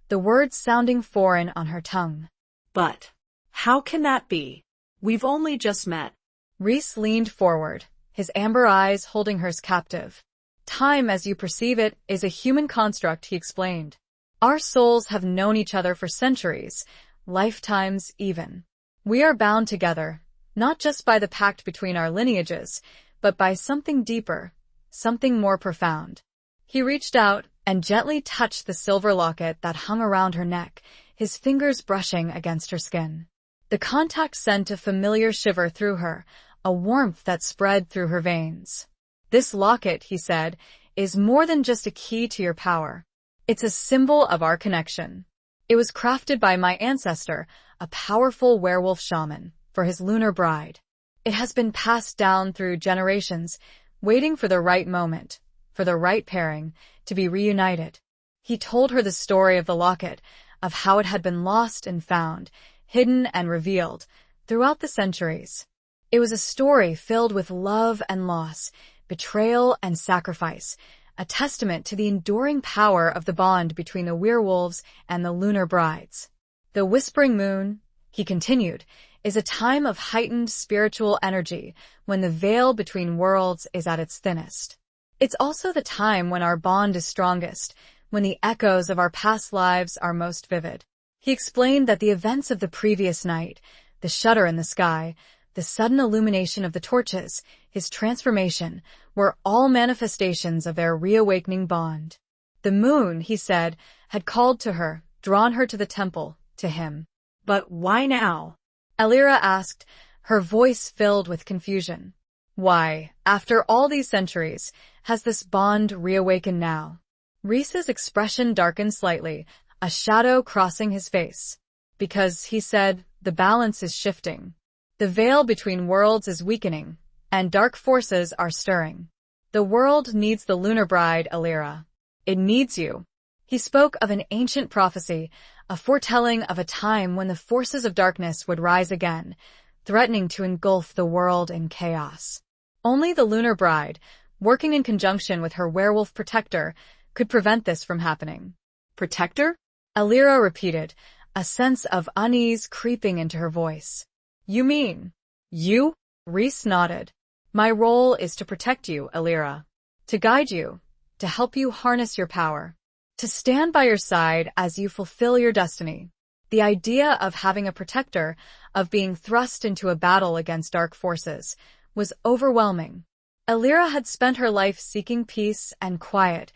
the words sounding foreign on her tongue. But how can that be? We've only just met. Rhys leaned forward, his amber eyes holding hers captive. Time as you perceive it is a human construct, he explained. Our souls have known each other for centuries, lifetimes even. We are bound together, not just by the pact between our lineages, but by something deeper, something more profound. He reached out and gently touched the silver locket that hung around her neck, his fingers brushing against her skin. The contact sent a familiar shiver through her, a warmth that spread through her veins. This locket, he said, is more than just a key to your power. It's a symbol of our connection. It was crafted by my ancestor, a powerful werewolf shaman, for his lunar bride. It has been passed down through generations, waiting for the right moment, for the right pairing, to be reunited. He told her the story of the locket, of how it had been lost and found, hidden and revealed, throughout the centuries. It was a story filled with love and loss, betrayal and sacrifice, a testament to the enduring power of the bond between the werewolves and the lunar brides. The Whispering Moon, he continued, is a time of heightened spiritual energy when the veil between worlds is at its thinnest. It's also the time when our bond is strongest, when the echoes of our past lives are most vivid. He explained that the events of the previous night, the shudder in the sky, the sudden illumination of the torches, his transformation, were all manifestations of their reawakening bond. The moon, he said, had called to her, drawn her to the temple, to him. But why now? Elira asked, her voice filled with confusion. Why, after all these centuries, has this bond reawakened now? Rhys's expression darkened slightly, a shadow crossing his face. Because, he said, the balance is shifting. The veil between worlds is weakening, and dark forces are stirring. The world needs the lunar bride, Elira. It needs you. He spoke of an ancient prophecy, a foretelling of a time when the forces of darkness would rise again, threatening to engulf the world in chaos. Only the lunar bride, working in conjunction with her werewolf protector, could prevent this from happening. Protector? Elira repeated, a sense of unease creeping into her voice. You mean, you? Rhys nodded. My role is to protect you, Elira. To guide you, to help you harness your power. To stand by your side as you fulfill your destiny. The idea of having a protector, of being thrust into a battle against dark forces, was overwhelming. Elira had spent her life seeking peace and quiet,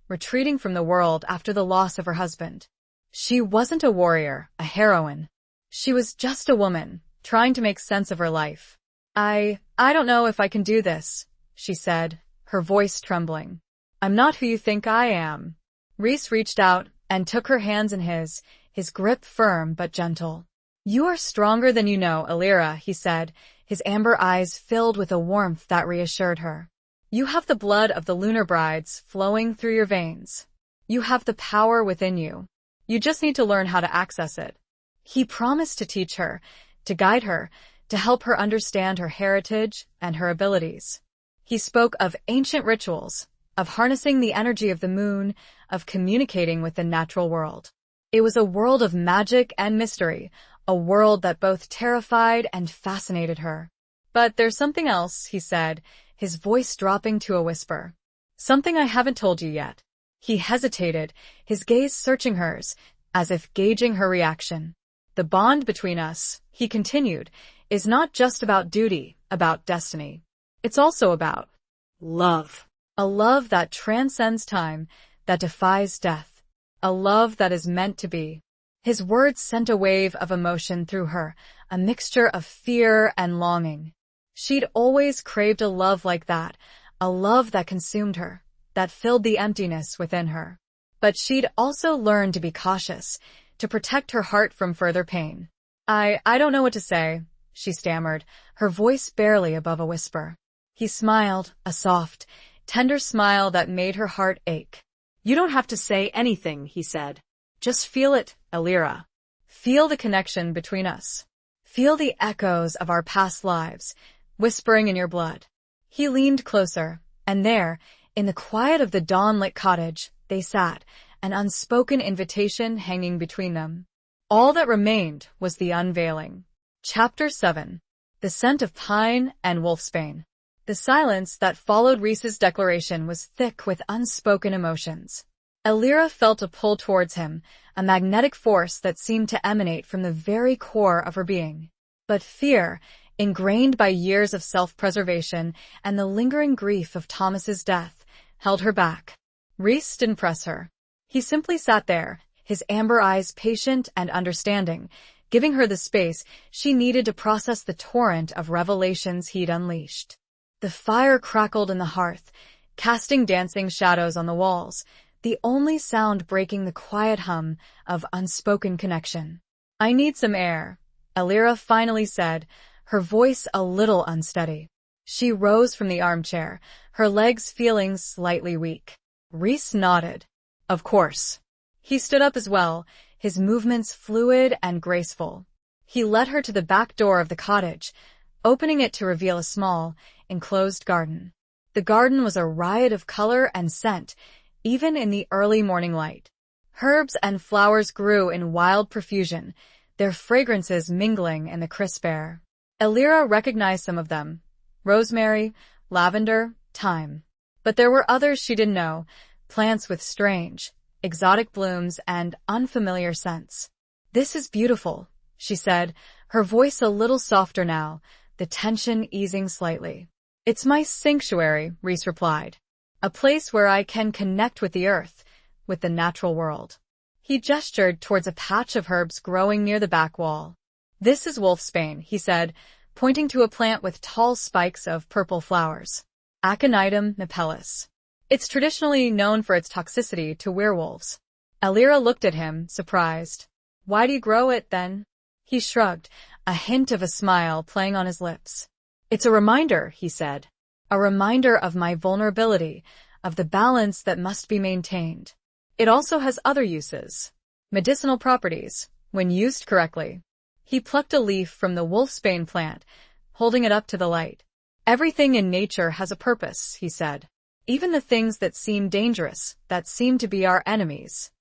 retreating from the world after the loss of her husband. She wasn't a warrior, a heroine. She was just a woman, trying to make sense of her life. I don't know if I can do this, she said, her voice trembling. I'm not who you think I am. Rhys reached out and took her hands in his grip firm but gentle. You are stronger than you know, Elira, he said, his amber eyes filled with a warmth that reassured her. You have the blood of the lunar brides flowing through your veins. You have the power within you. You just need to learn how to access it. He promised to teach her, to guide her, to help her understand her heritage and her abilities. He spoke of ancient rituals, of harnessing the energy of the moon, of communicating with the natural world. It was a world of magic and mystery, a world that both terrified and fascinated her. But there's something else, he said, his voice dropping to a whisper. Something I haven't told you yet. He hesitated, his gaze searching hers, as if gauging her reaction. The bond between us, he continued, is not just about duty, about destiny. It's also about love. A love that transcends time, that defies death. A love that is meant to be. His words sent a wave of emotion through her, a mixture of fear and longing. She'd always craved a love like that, a love that consumed her, that filled the emptiness within her. But she'd also learned to be cautious, to protect her heart from further pain. I don't know what to say, she stammered, her voice barely above a whisper. He smiled, a soft, tender smile that made her heart ache. You don't have to say anything, he said. Just feel it, Elira. Feel the connection between us. Feel the echoes of our past lives, whispering in your blood. He leaned closer, and there, in the quiet of the dawn-lit cottage, they sat, an unspoken invitation hanging between them. All that remained was the unveiling. Chapter 7. The Scent of Pine and Wolfsbane. The silence that followed Rhys's declaration was thick with unspoken emotions. Elira felt a pull towards him, a magnetic force that seemed to emanate from the very core of her being. But fear, ingrained by years of self-preservation and the lingering grief of Thomas's death, held her back. Rhys didn't press her. He simply sat there, his amber eyes patient and understanding, giving her the space she needed to process the torrent of revelations he'd unleashed. The fire crackled in the hearth, casting dancing shadows on the walls, the only sound breaking the quiet hum of unspoken connection. "I need some air," Elira finally said, her voice a little unsteady. She rose from the armchair, her legs feeling slightly weak. Rhys nodded. "Of course." He stood up as well, his movements fluid and graceful. He led her to the back door of the cottage, opening it to reveal a small, enclosed garden. The garden was a riot of color and scent, even in the early morning light. Herbs and flowers grew in wild profusion, their fragrances mingling in the crisp air. Elira recognized some of them: rosemary, lavender, thyme. But there were others she didn't know, plants with strange, exotic blooms and unfamiliar scents. "This is beautiful," she said, her voice a little softer now, the tension easing slightly. "It's my sanctuary," Rhys replied. "A place where I can connect with the earth, with the natural world." He gestured towards a patch of herbs growing near the back wall. "This is wolfsbane," he said, pointing to a plant with tall spikes of purple flowers. Aconitum napellus. It's traditionally known for its toxicity to werewolves. Elira looked at him, surprised. "Why do you grow it, then?" He shrugged, a hint of a smile playing on his lips. "It's a reminder," he said. "A reminder of my vulnerability, of the balance that must be maintained. It also has other uses. Medicinal properties, when used correctly." He plucked a leaf from the wolfsbane plant, holding it up to the light. "Everything in nature has a purpose," he said. "Even the things that seem dangerous, that seem to be our enemies."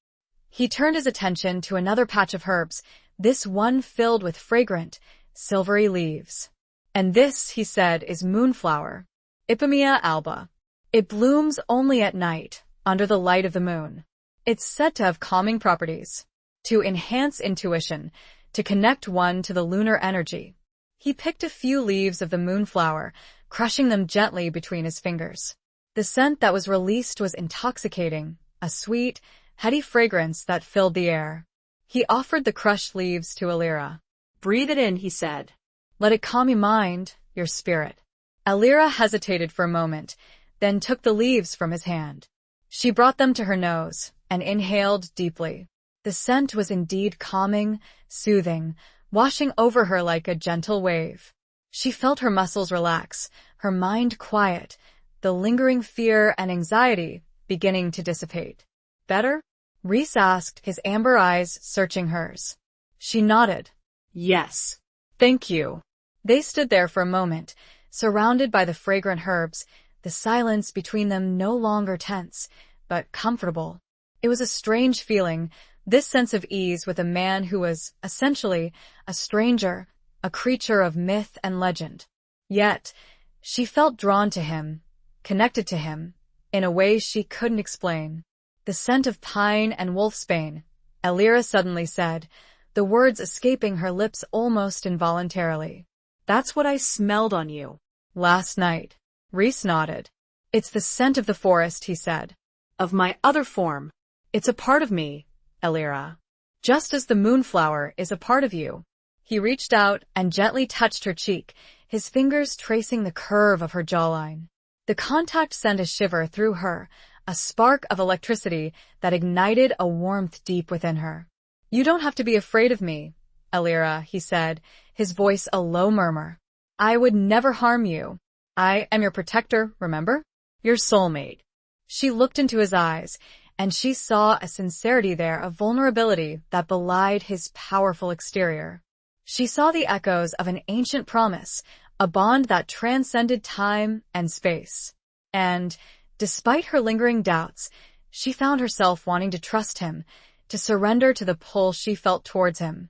He turned his attention to another patch of herbs, this one filled with fragrant, silvery leaves. "And this," he said, "is moonflower, Ipomea alba. It blooms only at night, under the light of the moon. It's said to have calming properties, to enhance intuition, to connect one to the lunar energy." He picked a few leaves of the moonflower, crushing them gently between his fingers. The scent that was released was intoxicating, a sweet, heady fragrance that filled the air. He offered the crushed leaves to Elira. "Breathe it in," he said. "Let it calm your mind, your spirit." Elira hesitated for a moment, then took the leaves from his hand. She brought them to her nose and inhaled deeply. The scent was indeed calming, soothing, washing over her like a gentle wave. She felt her muscles relax, her mind quiet, the lingering fear and anxiety beginning to dissipate. "Better?" Rhys asked, his amber eyes searching hers. She nodded. "Yes. Thank you." They stood there for a moment, surrounded by the fragrant herbs, the silence between them no longer tense, but comfortable. It was a strange feeling, this sense of ease with a man who was, essentially, a stranger, a creature of myth and legend. Yet, she felt drawn to him, connected to him, in a way she couldn't explain. "The scent of pine and wolfsbane," Elira suddenly said, the words escaping her lips almost involuntarily. "That's what I smelled on you last night." Rhys nodded. "It's the scent of the forest," he said. "Of my other form. It's a part of me, Elira. Just as the moonflower is a part of you." He reached out and gently touched her cheek, his fingers tracing the curve of her jawline. The contact sent a shiver through her, a spark of electricity that ignited a warmth deep within her. "You don't have to be afraid of me, Elira," he said, his voice a low murmur. "I would never harm you. I am your protector, remember? Your soulmate. She looked into his eyes, and she saw a sincerity there, a vulnerability that belied his powerful exterior. She saw the echoes of an ancient promise, a bond that transcended time and space. And, despite her lingering doubts, she found herself wanting to trust him, to surrender to the pull she felt towards him.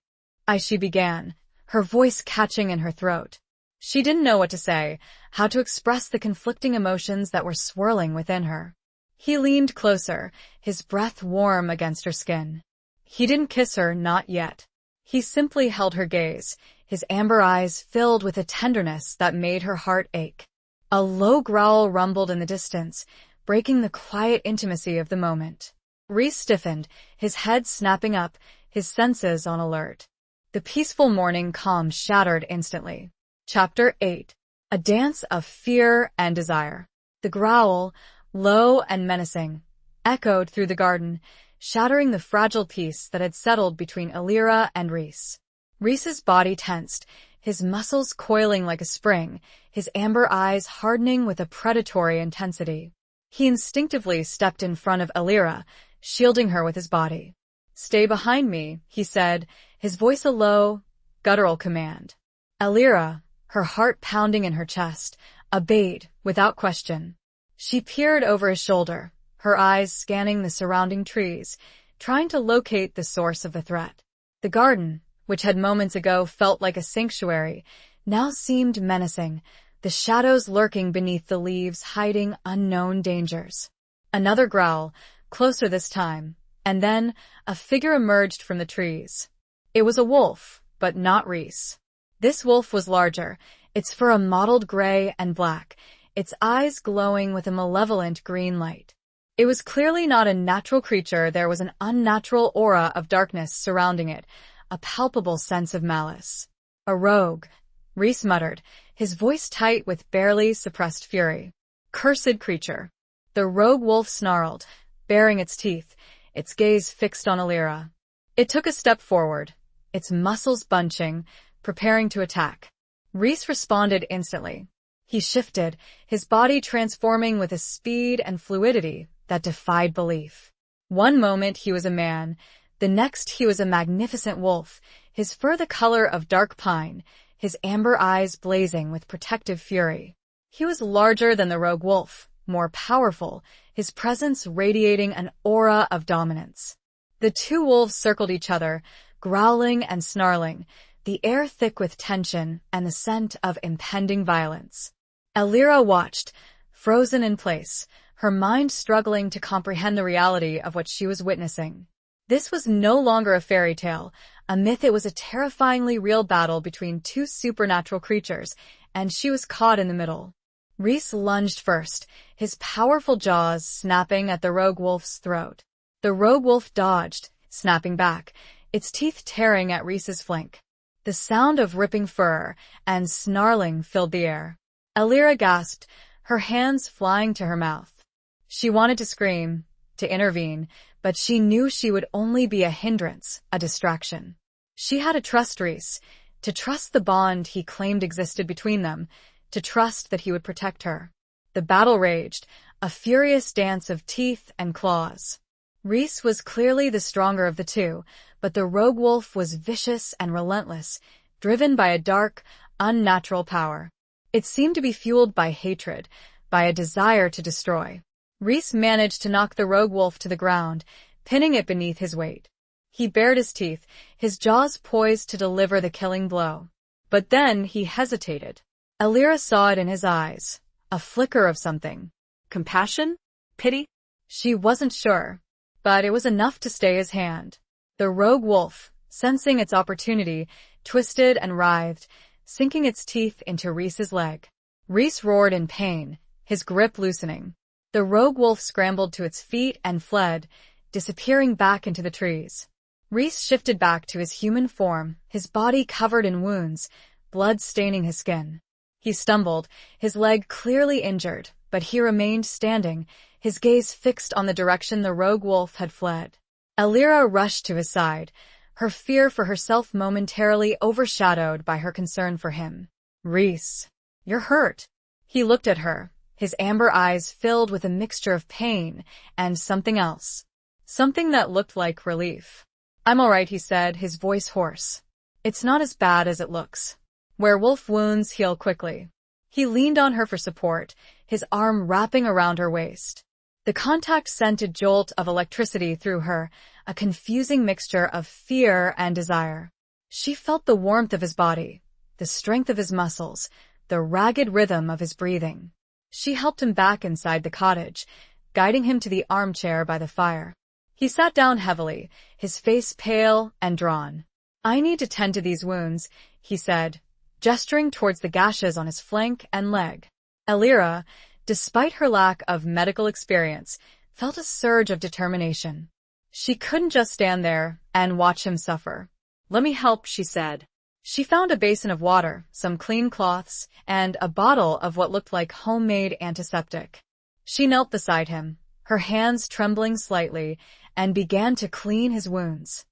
She began, her voice catching in her throat. She didn't know what to say, how to express the conflicting emotions that were swirling within her. He leaned closer, his breath warm against her skin. He didn't kiss her, not yet. He simply held her gaze, his amber eyes filled with a tenderness that made her heart ache. A low growl rumbled in the distance, breaking the quiet intimacy of the moment. Rhys stiffened, his head snapping up, his senses on alert. The peaceful morning calm shattered instantly. Chapter 8. A dance of fear and desire. The growl, low and menacing, echoed through the garden, shattering the fragile peace that had settled between Alira and Rhys. Rhys's body tensed, his muscles coiling like a spring, his amber eyes hardening with a predatory intensity. He instinctively stepped in front of Alira, shielding her with his body. "Stay behind me," he said, his voice a low, guttural command. Alira, her heart pounding in her chest, obeyed without question. She peered over his shoulder, her eyes scanning the surrounding trees, trying to locate the source of the threat. The garden, which had moments ago felt like a sanctuary, now seemed menacing, the shadows lurking beneath the leaves hiding unknown dangers. Another growl, closer this time, and then a figure emerged from the trees. It was a wolf, but not Rhys. This wolf was larger, its fur a mottled gray and black, its eyes glowing with a malevolent green light. It was clearly not a natural creature. There was an unnatural aura of darkness surrounding it, a palpable sense of malice. "A rogue," Rhys muttered, his voice tight with barely suppressed fury. "Cursed creature." The rogue wolf snarled, baring its teeth, its gaze fixed on Alira. It took a step forward, its muscles bunching, preparing to attack. Rhys responded instantly. He shifted, his body transforming with a speed and fluidity that defied belief. One moment he was a man, the next he was a magnificent wolf, his fur the color of dark pine, his amber eyes blazing with protective fury. He was larger than the rogue wolf, more powerful, his presence radiating an aura of dominance. The two wolves circled each other, growling and snarling, the air thick with tension and the scent of impending violence. Alira watched, frozen in place, her mind struggling to comprehend the reality of what she was witnessing. This was no longer a fairy tale, a myth. It was a terrifyingly real battle between two supernatural creatures, and she was caught in the middle. Rhys lunged first, his powerful jaws snapping at the rogue wolf's throat. The rogue wolf dodged, snapping back, its teeth tearing at Rhys's flank. The sound of ripping fur and snarling filled the air. Alira gasped, her hands flying to her mouth. She wanted to scream, to intervene, but she knew she would only be a hindrance, a distraction. She had to trust Rhys, to trust the bond he claimed existed between them, to trust that he would protect her. The battle raged, a furious dance of teeth and claws. Rhys was clearly the stronger of the two, but the rogue wolf was vicious and relentless, driven by a dark, unnatural power. It seemed to be fueled by hatred, by a desire to destroy. Rhys managed to knock the rogue wolf to the ground, pinning it beneath his weight. He bared his teeth, his jaws poised to deliver the killing blow. But then he hesitated. Alira saw it in his eyes, a flicker of something. Compassion? Pity? She wasn't sure, but it was enough to stay his hand. The rogue wolf, sensing its opportunity, twisted and writhed, sinking its teeth into Rhys's leg. Rhys roared in pain, his grip loosening. The rogue wolf scrambled to its feet and fled, disappearing back into the trees. Rhys shifted back to his human form, his body covered in wounds, blood staining his skin. He stumbled, his leg clearly injured, but he remained standing, his gaze fixed on the direction the rogue wolf had fled. Alira rushed to his side, her fear for herself momentarily overshadowed by her concern for him. "Rhys, you're hurt." He looked at her, his amber eyes filled with a mixture of pain and something else. Something that looked like relief. "I'm all right," he said, his voice hoarse. "It's not as bad as it looks. Werewolf wounds heal quickly." He leaned on her for support, his arm wrapping around her waist. The contact sent a jolt of electricity through her, a confusing mixture of fear and desire. She felt the warmth of his body, the strength of his muscles, the ragged rhythm of his breathing. She helped him back inside the cottage, guiding him to the armchair by the fire. He sat down heavily, his face pale and drawn. "I need to tend to these wounds," he said, gesturing towards the gashes on his flank and leg. Elira, despite her lack of medical experience, felt a surge of determination. She couldn't just stand there and watch him suffer. "Let me help," she said. She found a basin of water, some clean cloths, and a bottle of what looked like homemade antiseptic. She knelt beside him, her hands trembling slightly, and began to clean his wounds.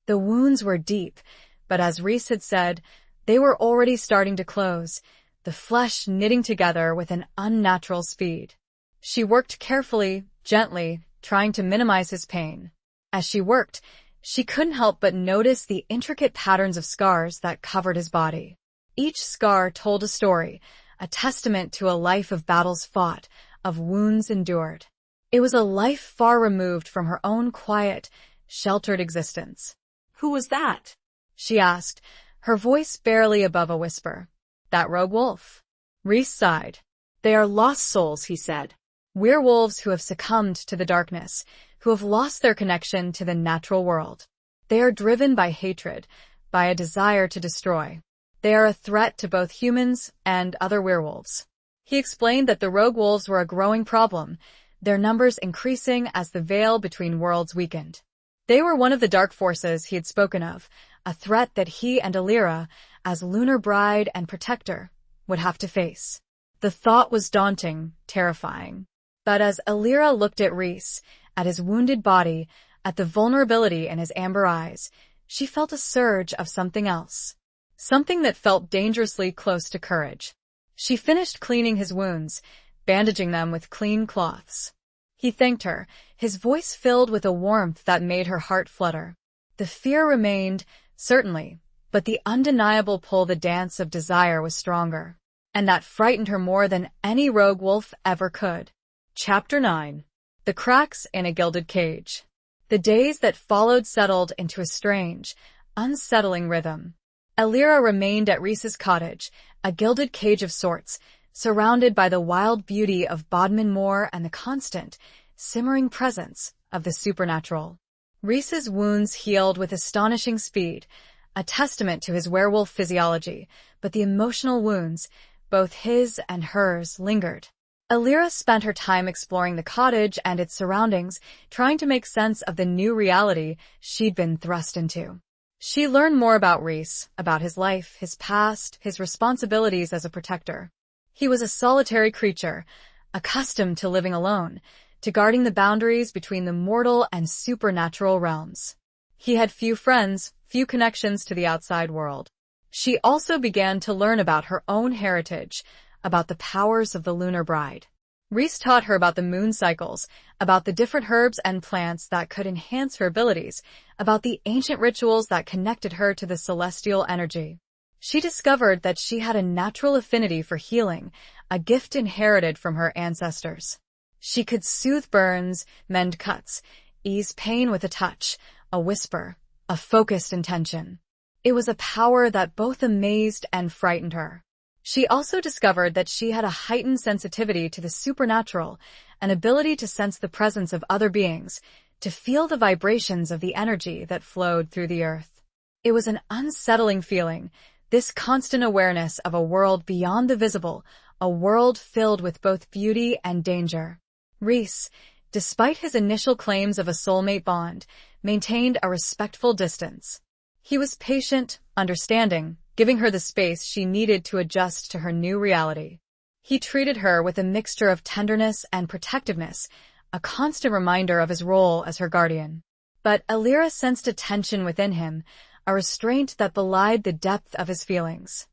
The wounds were deep, but as Reese had said, they were already starting to close, the flesh knitting together with an unnatural speed. She worked carefully, gently, trying to minimize his pain. As she worked, she couldn't help but notice the intricate patterns of scars that covered his body. Each scar told a story, a testament to a life of battles fought, of wounds endured. It was a life far removed from her own quiet, sheltered existence. "Who was that?" she asked, her voice barely above a whisper. "That rogue wolf." Reese sighed. "They are lost souls," he said. "Werewolves who have succumbed to the darkness, who have lost their connection to the natural world. They are driven by hatred, by a desire to destroy. They are a threat to both humans and other werewolves." He explained that the rogue wolves were a growing problem, their numbers increasing as the veil between worlds weakened. They were one of the dark forces he had spoken of, a threat that he and Elira, as lunar bride and protector, would have to face. The thought was daunting, terrifying. But as Elira looked at Reese, at his wounded body, at the vulnerability in his amber eyes, she felt a surge of something else. Something that felt dangerously close to courage. She finished cleaning his wounds, bandaging them with clean cloths. He thanked her, his voice filled with a warmth that made her heart flutter. The fear remained, certainly, but the undeniable pull the dance of desire was stronger. And that frightened her more than any rogue wolf ever could. Chapter 9. The cracks in a gilded cage. The days that followed settled into a strange, unsettling rhythm. Elira remained at Reese's cottage, a gilded cage of sorts, surrounded by the wild beauty of Bodmin Moor and the constant, simmering presence of the supernatural. Reese's wounds healed with astonishing speed, a testament to his werewolf physiology, but the emotional wounds, both his and hers, lingered. Elira spent her time exploring the cottage and its surroundings, trying to make sense of the new reality she'd been thrust into. She learned more about Reese, about his life, his past, his responsibilities as a protector. He was a solitary creature, accustomed to living alone, to guarding the boundaries between the mortal and supernatural realms. He had few friends, few connections to the outside world. She also began to learn about her own heritage, about the powers of the lunar bride. Reese taught her about the moon cycles, about the different herbs and plants that could enhance her abilities, about the ancient rituals that connected her to the celestial energy. She discovered that she had a natural affinity for healing, a gift inherited from her ancestors. She could soothe burns, mend cuts, ease pain with a touch, a whisper, a focused intention. It was a power that both amazed and frightened her. She also discovered that she had a heightened sensitivity to the supernatural, an ability to sense the presence of other beings, to feel the vibrations of the energy that flowed through the earth. It was an unsettling feeling, this constant awareness of a world beyond the visible, a world filled with both beauty and danger. Reese, despite his initial claims of a soulmate bond, maintained a respectful distance. He was patient, understanding, giving her the space she needed to adjust to her new reality. He treated her with a mixture of tenderness and protectiveness, a constant reminder of his role as her guardian. But Elira sensed a tension within him, a restraint that belied the depth of his feelings.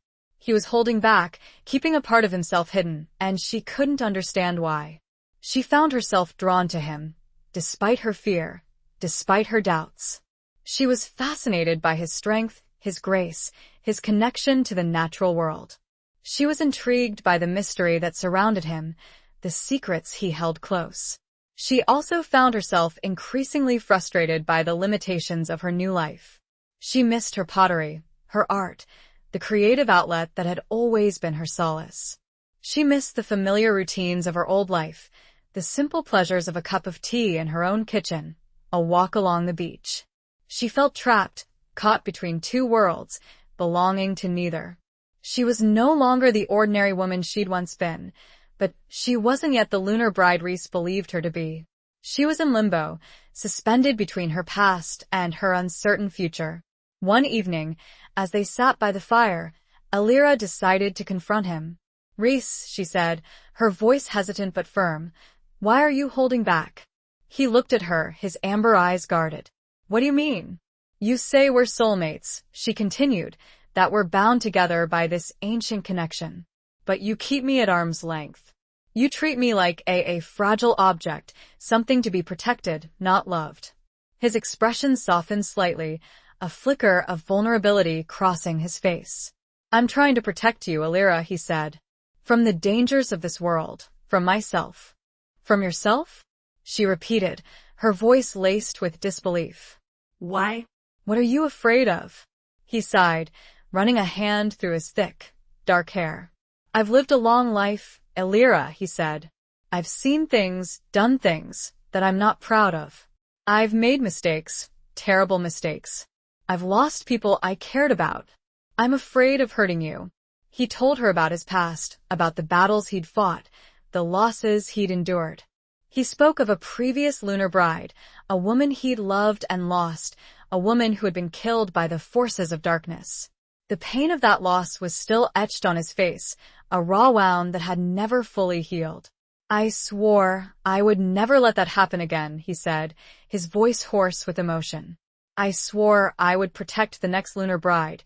He was holding back, keeping a part of himself hidden, and she couldn't understand why. She found herself drawn to him, despite her fear, despite her doubts. She was fascinated by his strength, his grace, his connection to the natural world. She was intrigued by the mystery that surrounded him, the secrets he held close. She also found herself increasingly frustrated by the limitations of her new life. She missed her pottery, her art, the creative outlet that had always been her solace. She missed the familiar routines of her old life, the simple pleasures of a cup of tea in her own kitchen, a walk along the beach. She felt trapped, caught between two worlds, belonging to neither. She was no longer the ordinary woman she'd once been, but she wasn't yet the lunar bride Reese believed her to be. She was in limbo, suspended between her past and her uncertain future. One evening, as they sat by the fire, Alira decided to confront him. "Reese," she said, her voice hesitant but firm, "why are you holding back?" He looked at her, his amber eyes guarded. "What do you mean?" "You say we're soulmates," she continued, "that we're bound together by this ancient connection. But you keep me at arm's length. You treat me like a fragile object, something to be protected, not loved." His expression softened slightly, a flicker of vulnerability crossing his face. "I'm trying to protect you, Alira," he said. "From the dangers of this world, from myself." "From yourself?" she repeated, her voice laced with disbelief. Why? "What are you afraid of?" He sighed, running a hand through his thick, dark hair. "I've lived a long life, Alira," he said. "I've seen things, done things, that I'm not proud of. I've made mistakes, terrible mistakes. I've lost people I cared about. I'm afraid of hurting you." He told her about his past, about the battles he'd fought, the losses he'd endured. He spoke of a previous lunar bride, a woman he'd loved and lost, a woman who had been killed by the forces of darkness. The pain of that loss was still etched on his face, a raw wound that had never fully healed. "I swore I would never let that happen again," he said, his voice hoarse with emotion. "I swore I would protect the next lunar bride,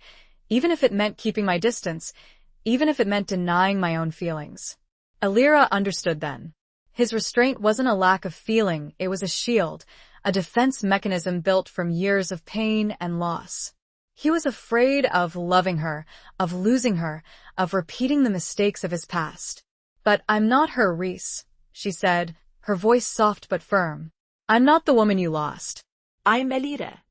even if it meant keeping my distance, even if it meant denying my own feelings." Alira understood then. His restraint wasn't a lack of feeling, it was a shield, a defense mechanism built from years of pain and loss. He was afraid of loving her, of losing her, of repeating the mistakes of his past. "But I'm not her, Reese," she said, her voice soft but firm. "I'm not the woman you lost. I'm Alira.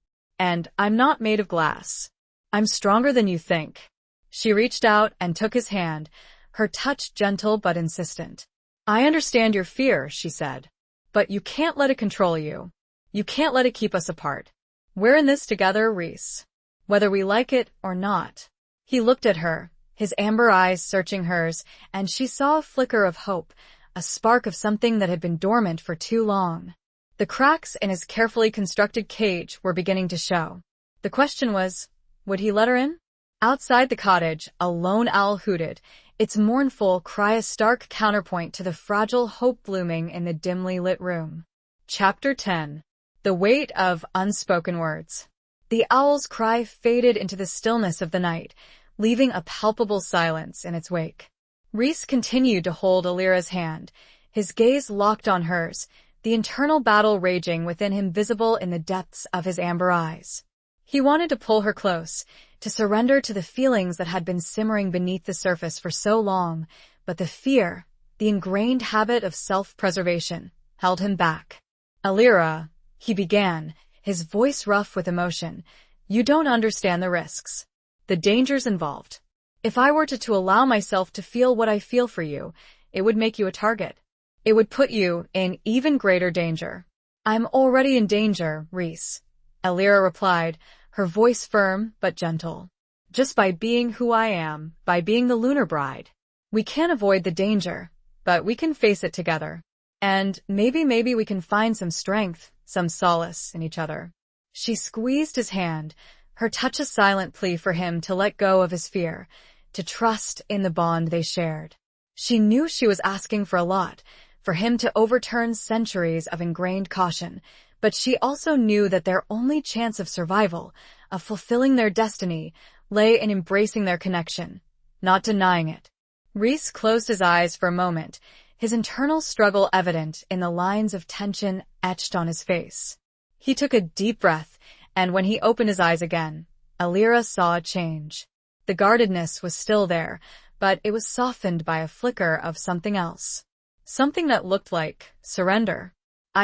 And I'm not made of glass. I'm stronger than you think." She reached out and took his hand, her touch gentle but insistent. "I understand your fear," she said. "But you can't let it control you. You can't let it keep us apart. We're in this together, Reese. Whether we like it or not." He looked at her, his amber eyes searching hers, and she saw a flicker of hope, a spark of something that had been dormant for too long. The cracks in his carefully constructed cage were beginning to show. The question was, would he let her in? Outside the cottage, a lone owl hooted, its mournful cry a stark counterpoint to the fragile hope blooming in the dimly lit room. Chapter 10. The Weight of Unspoken Words. The owl's cry faded into the stillness of the night, leaving a palpable silence in its wake. Reese continued to hold Alira's hand, his gaze locked on hers, the internal battle raging within him visible in the depths of his amber eyes. He wanted to pull her close, to surrender to the feelings that had been simmering beneath the surface for so long, but the fear, the ingrained habit of self-preservation, held him back. "Alira," he began, his voice rough with emotion, "you don't understand the risks. The dangers involved. If I were to allow myself to feel what I feel for you, it would make you a target. It would put you in even greater danger." "I'm already in danger, Reese," Alira replied, her voice firm but gentle. "Just by being who I am, by being the lunar bride. We can't avoid the danger, but we can face it together. And maybe we can find some strength, some solace in each other." She squeezed his hand, her touch a silent plea for him to let go of his fear, to trust in the bond they shared. She knew she was asking for a lot, for him to overturn centuries of ingrained caution, but she also knew that their only chance of survival, of fulfilling their destiny, lay in embracing their connection, not denying it. Reese closed his eyes for a moment, his internal struggle evident in the lines of tension etched on his face. He took a deep breath, and when he opened his eyes again, Alira saw a change. The guardedness was still there, but it was softened by a flicker of something else. Something that looked like surrender.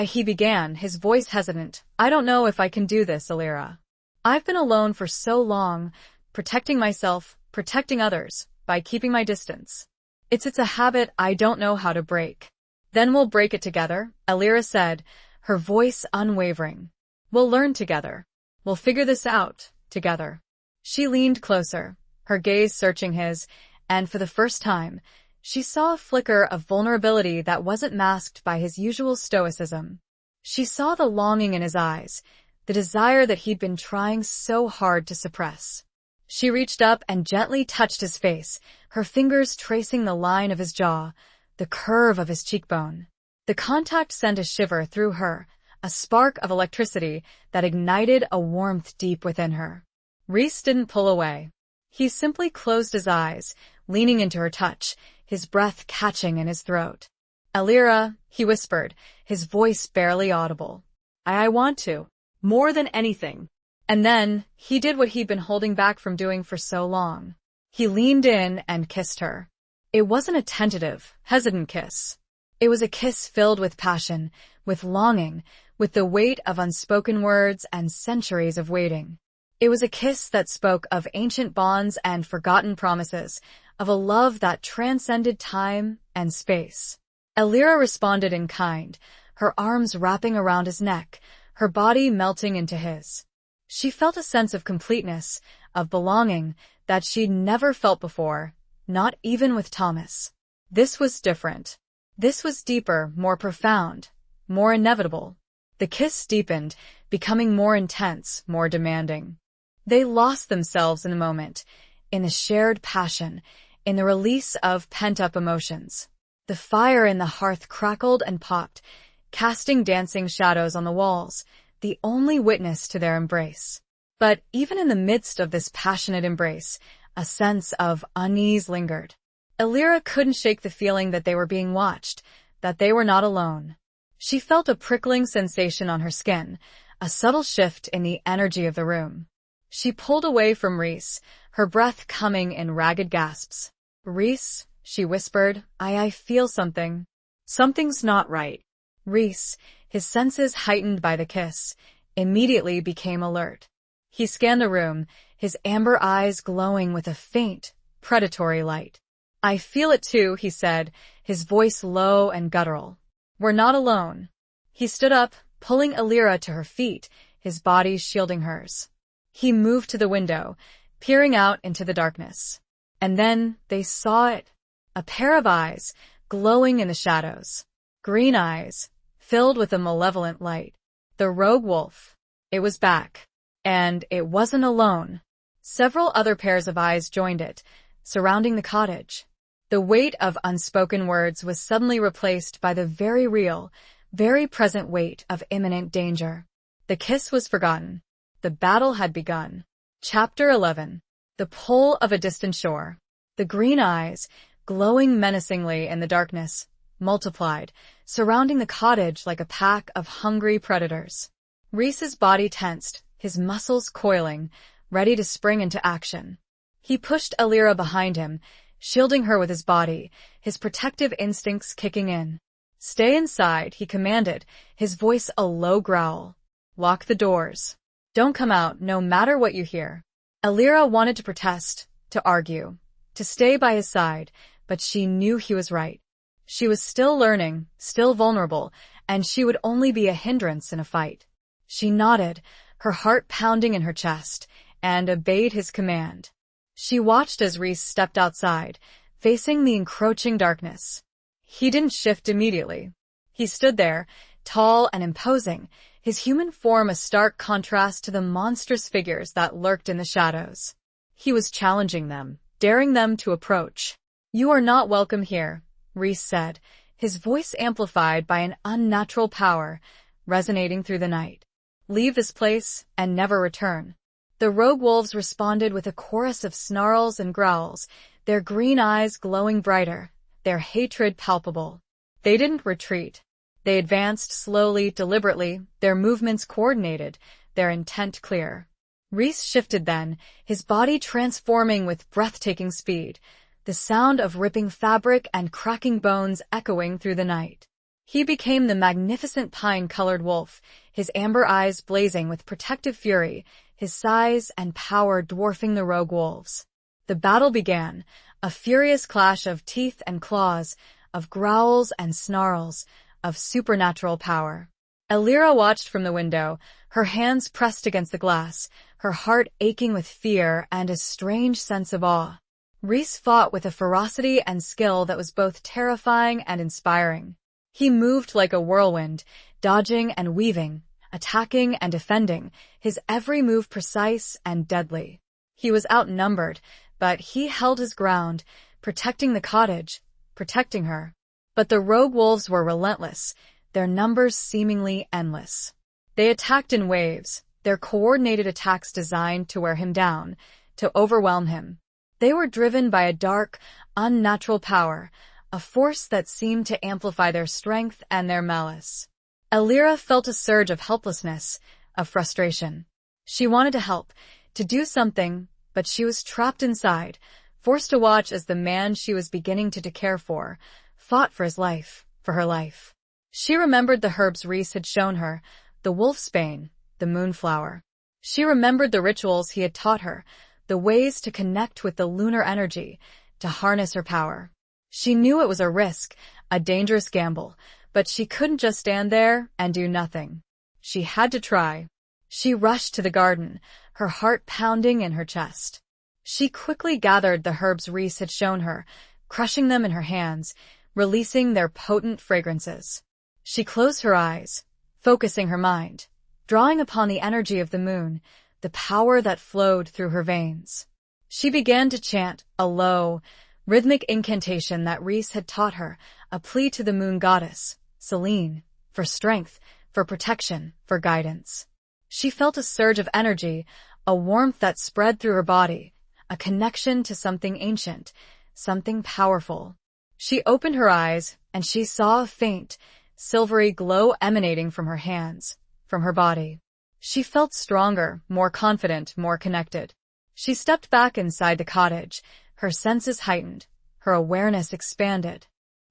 He began, his voice hesitant. I don't know if I can do this, Alira. I've been alone for so long, protecting myself, protecting others, by keeping my distance. It's a habit I don't know how to break. Then we'll break it together, Alira said, her voice unwavering. We'll learn together. We'll figure this out, together. She leaned closer, her gaze searching his, and for the first time, she saw a flicker of vulnerability that wasn't masked by his usual stoicism. She saw the longing in his eyes, the desire that he'd been trying so hard to suppress. She reached up and gently touched his face, her fingers tracing the line of his jaw, the curve of his cheekbone. The contact sent a shiver through her, a spark of electricity that ignited a warmth deep within her. Reese didn't pull away. He simply closed his eyes, leaning into her touch, his breath catching in his throat. Alira, he whispered, his voice barely audible. I want to. More than anything. And then, he did what he'd been holding back from doing for so long. He leaned in and kissed her. It wasn't a tentative, hesitant kiss. It was a kiss filled with passion, with longing, with the weight of unspoken words and centuries of waiting. It was a kiss that spoke of ancient bonds and forgotten promises, of a love that transcended time and space. Alira responded in kind, her arms wrapping around his neck, her body melting into his. She felt a sense of completeness, of belonging, that she'd never felt before, not even with Thomas. This was different. This was deeper, more profound, more inevitable. The kiss deepened, becoming more intense, more demanding. They lost themselves in the moment, in the shared passion, in the release of pent-up emotions. The fire in the hearth crackled and popped, casting dancing shadows on the walls, the only witness to their embrace. But even in the midst of this passionate embrace, a sense of unease lingered. Alira couldn't shake the feeling that they were being watched, that they were not alone. She felt a prickling sensation on her skin, a subtle shift in the energy of the room. She pulled away from Reese, her breath coming in ragged gasps. Reese, she whispered, I feel something. Something's not right. Reese, his senses heightened by the kiss, immediately became alert. He scanned the room, his amber eyes glowing with a faint, predatory light. I feel it too, he said, his voice low and guttural. We're not alone. He stood up, pulling Alira to her feet, his body shielding hers. He moved to the window, peering out into the darkness. And then they saw it. A pair of eyes, glowing in the shadows. Green eyes, filled with a malevolent light. The rogue wolf. It was back. And it wasn't alone. Several other pairs of eyes joined it, surrounding the cottage. The weight of unspoken words was suddenly replaced by the very real, very present weight of imminent danger. The kiss was forgotten. The battle had begun. Chapter 11. The pull of a distant shore. The green eyes, glowing menacingly in the darkness, multiplied, surrounding the cottage like a pack of hungry predators. Reese's body tensed, his muscles coiling, ready to spring into action. He pushed Alira behind him, shielding her with his body, his protective instincts kicking in. Stay inside, he commanded, his voice a low growl. Lock the doors. Don't come out, no matter what you hear. Alira wanted to protest, to argue, to stay by his side, but she knew he was right. She was still learning, still vulnerable, and she would only be a hindrance in a fight. She nodded, her heart pounding in her chest, and obeyed his command. She watched as Reese stepped outside, facing the encroaching darkness. He didn't shift immediately. He stood there, tall and imposing, his human form a stark contrast to the monstrous figures that lurked in the shadows. He was challenging them, daring them to approach. You are not welcome here, Reese said, his voice amplified by an unnatural power, resonating through the night. Leave this place and never return. The The rogue wolves responded with a chorus of snarls and growls, their green eyes glowing brighter, their hatred palpable. They didn't retreat. They advanced slowly, deliberately, their movements coordinated, their intent clear. Rhys shifted then, his body transforming with breathtaking speed, the sound of ripping fabric and cracking bones echoing through the night. He became the magnificent pine-colored wolf, his amber eyes blazing with protective fury, his size and power dwarfing the rogue wolves. The battle began, a furious clash of teeth and claws, of growls and snarls, of supernatural power. Elira watched from the window, her hands pressed against the glass, her heart aching with fear and a strange sense of awe. Rhys fought with a ferocity and skill that was both terrifying and inspiring. He moved like a whirlwind, dodging and weaving, attacking and defending, his every move precise and deadly. He was outnumbered, but he held his ground, protecting the cottage, protecting her. But the rogue wolves were relentless, their numbers seemingly endless. They attacked in waves, their coordinated attacks designed to wear him down, to overwhelm him. They were driven by a dark, unnatural power, a force that seemed to amplify their strength and their malice. Elira felt a surge of helplessness, of frustration. She wanted to help, to do something, but she was trapped inside, forced to watch as the man she was beginning to care for fought for his life, for her life. She remembered the herbs Rhys had shown her, the wolfsbane, the moonflower. She remembered the rituals he had taught her, the ways to connect with the lunar energy, to harness her power. She knew it was a risk, a dangerous gamble, but she couldn't just stand there and do nothing. She had to try. She rushed to the garden, her heart pounding in her chest. She quickly gathered the herbs Rhys had shown her, crushing them in her hands, releasing their potent fragrances. She closed her eyes, focusing her mind, drawing upon the energy of the moon, the power that flowed through her veins. She began to chant a low, rhythmic incantation that Rhys had taught her, a plea to the moon goddess, Selene, for strength, for protection, for guidance. She felt a surge of energy, a warmth that spread through her body, a connection to something ancient, something powerful. She opened her eyes, and she saw a faint, silvery glow emanating from her hands, from her body. She felt stronger, more confident, more connected. She stepped back inside the cottage, her senses heightened, her awareness expanded.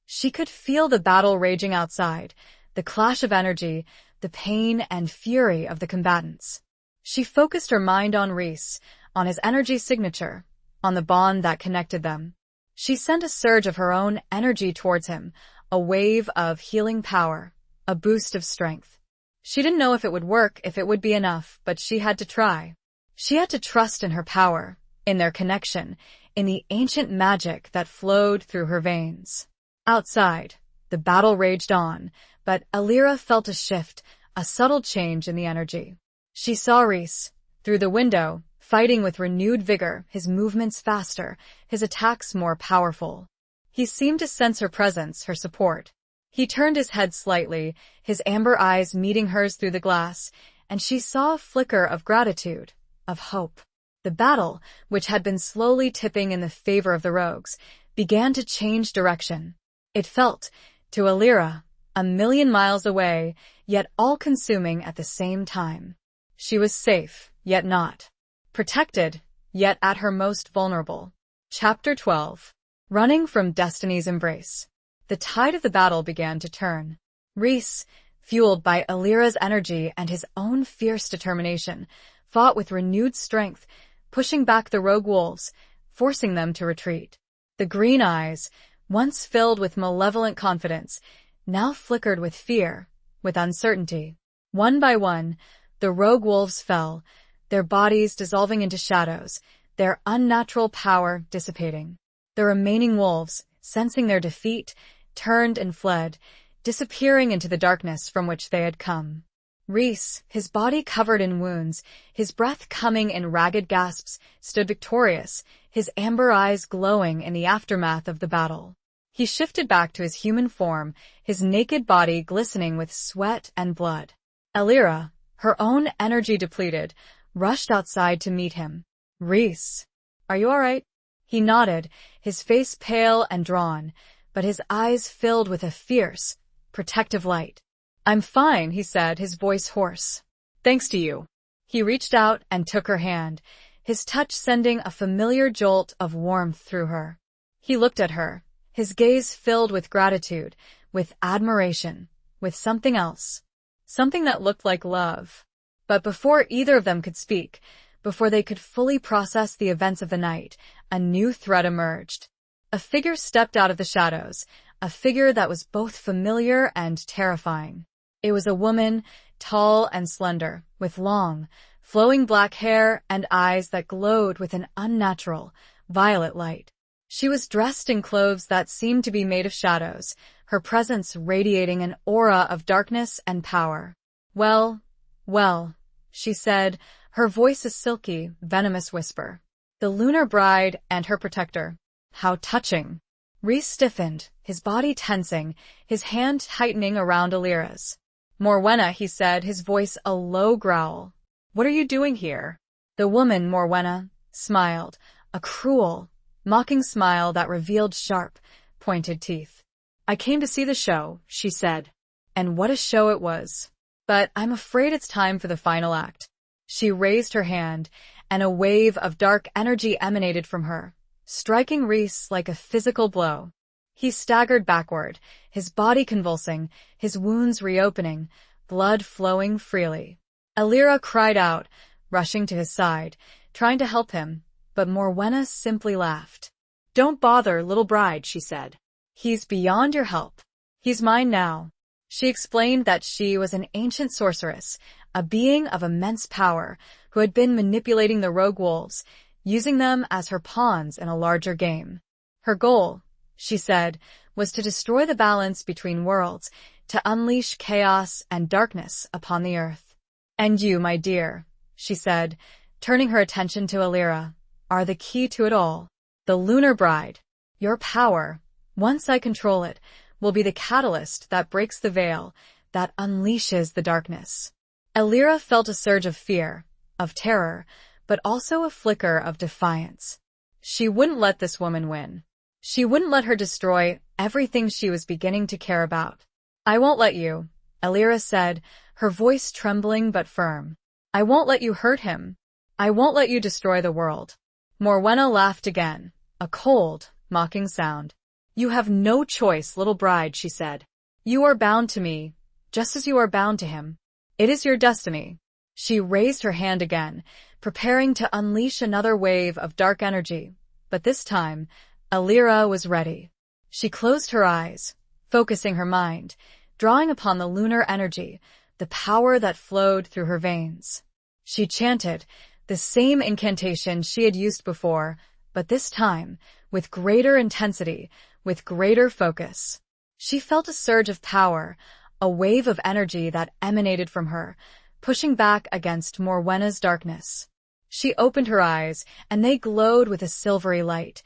She could feel the battle raging outside, the clash of energy, the pain and fury of the combatants. She focused her mind on Rhys, on his energy signature, on the bond that connected them. She sent a surge of her own energy towards him, a wave of healing power, a boost of strength. She didn't know if it would work, if it would be enough, but she had to try. She had to trust in her power, in their connection, in the ancient magic that flowed through her veins. Outside, the battle raged on, but Elira felt a shift, a subtle change in the energy. She saw Rhys, through the window, fighting with renewed vigor, his movements faster, his attacks more powerful. He seemed to sense her presence, her support. He turned his head slightly, his amber eyes meeting hers through the glass, and she saw a flicker of gratitude, of hope. The battle, which had been slowly tipping in the favor of the rogues, began to change direction. It felt, to Elira, 1,000,000 miles away, yet all-consuming at the same time. She was safe, yet not. Protected, yet at her most vulnerable. Chapter 12. Running from Destiny's Embrace. The tide of the battle began to turn. Rhys, fueled by Elira's energy and his own fierce determination, fought with renewed strength, pushing back the rogue wolves, forcing them to retreat. The green eyes, once filled with malevolent confidence, now flickered with fear, with uncertainty. One by one, the rogue wolves fell, their bodies dissolving into shadows, their unnatural power dissipating. The remaining wolves, sensing their defeat, turned and fled, disappearing into the darkness from which they had come. Rhys, his body covered in wounds, his breath coming in ragged gasps, stood victorious, his amber eyes glowing in the aftermath of the battle. He shifted back to his human form, his naked body glistening with sweat and blood. Elira, her own energy depleted, rushed outside to meet him. "Reese, are you all right?" He nodded, his face pale and drawn, but his eyes filled with a fierce, protective light. "I'm fine," he said, his voice hoarse. "Thanks to you." He reached out and took her hand, his touch sending a familiar jolt of warmth through her. He looked at her, his gaze filled with gratitude, with admiration, with something else. Something that looked like love. But before either of them could speak, before they could fully process the events of the night, a new threat emerged. A figure stepped out of the shadows, a figure that was both familiar and terrifying. It was a woman, tall and slender, with long, flowing black hair and eyes that glowed with an unnatural, violet light. She was dressed in clothes that seemed to be made of shadows, her presence radiating an aura of darkness and power. "Well, well," she said, her voice a silky, venomous whisper. "The lunar bride and her protector. How touching." Reese stiffened, his body tensing, his hand tightening around Alira's. "Morwenna," he said, his voice a low growl. "What are you doing here?" The woman, Morwenna, smiled, a cruel, mocking smile that revealed sharp, pointed teeth. "I came to see the show," she said. And what a show it was. "But I'm afraid it's time for the final act." She raised her hand, and a wave of dark energy emanated from her, striking Reese like a physical blow. He staggered backward, his body convulsing, his wounds reopening, blood flowing freely. Alira cried out, rushing to his side, trying to help him, but Morwenna simply laughed. "Don't bother, little bride," she said. "He's beyond your help. He's mine now." She explained that she was an ancient sorceress, a being of immense power, who had been manipulating the rogue wolves, using them as her pawns in a larger game. Her goal, she said, was to destroy the balance between worlds, to unleash chaos and darkness upon the earth. "And you, my dear," she said, turning her attention to Alira, "are the key to it all. The lunar bride. Your power, once I control it, will be the catalyst that breaks the veil, that unleashes the darkness." Alira felt a surge of fear, of terror, but also a flicker of defiance. She wouldn't let this woman win. She wouldn't let her destroy everything she was beginning to care about. "I won't let you," Alira said, her voice trembling but firm. "I won't let you hurt him. I won't let you destroy the world." Morwenna laughed again, a cold, mocking sound. "You have no choice, little bride," she said. "You are bound to me, just as you are bound to him. It is your destiny." She raised her hand again, preparing to unleash another wave of dark energy, but this time, Alira was ready. She closed her eyes, focusing her mind, drawing upon the lunar energy, the power that flowed through her veins. She chanted, the same incantation she had used before, but this time, with greater intensity, with greater focus. She felt a surge of power, a wave of energy that emanated from her, pushing back against Morwenna's darkness. She opened her eyes, and they glowed with a silvery light,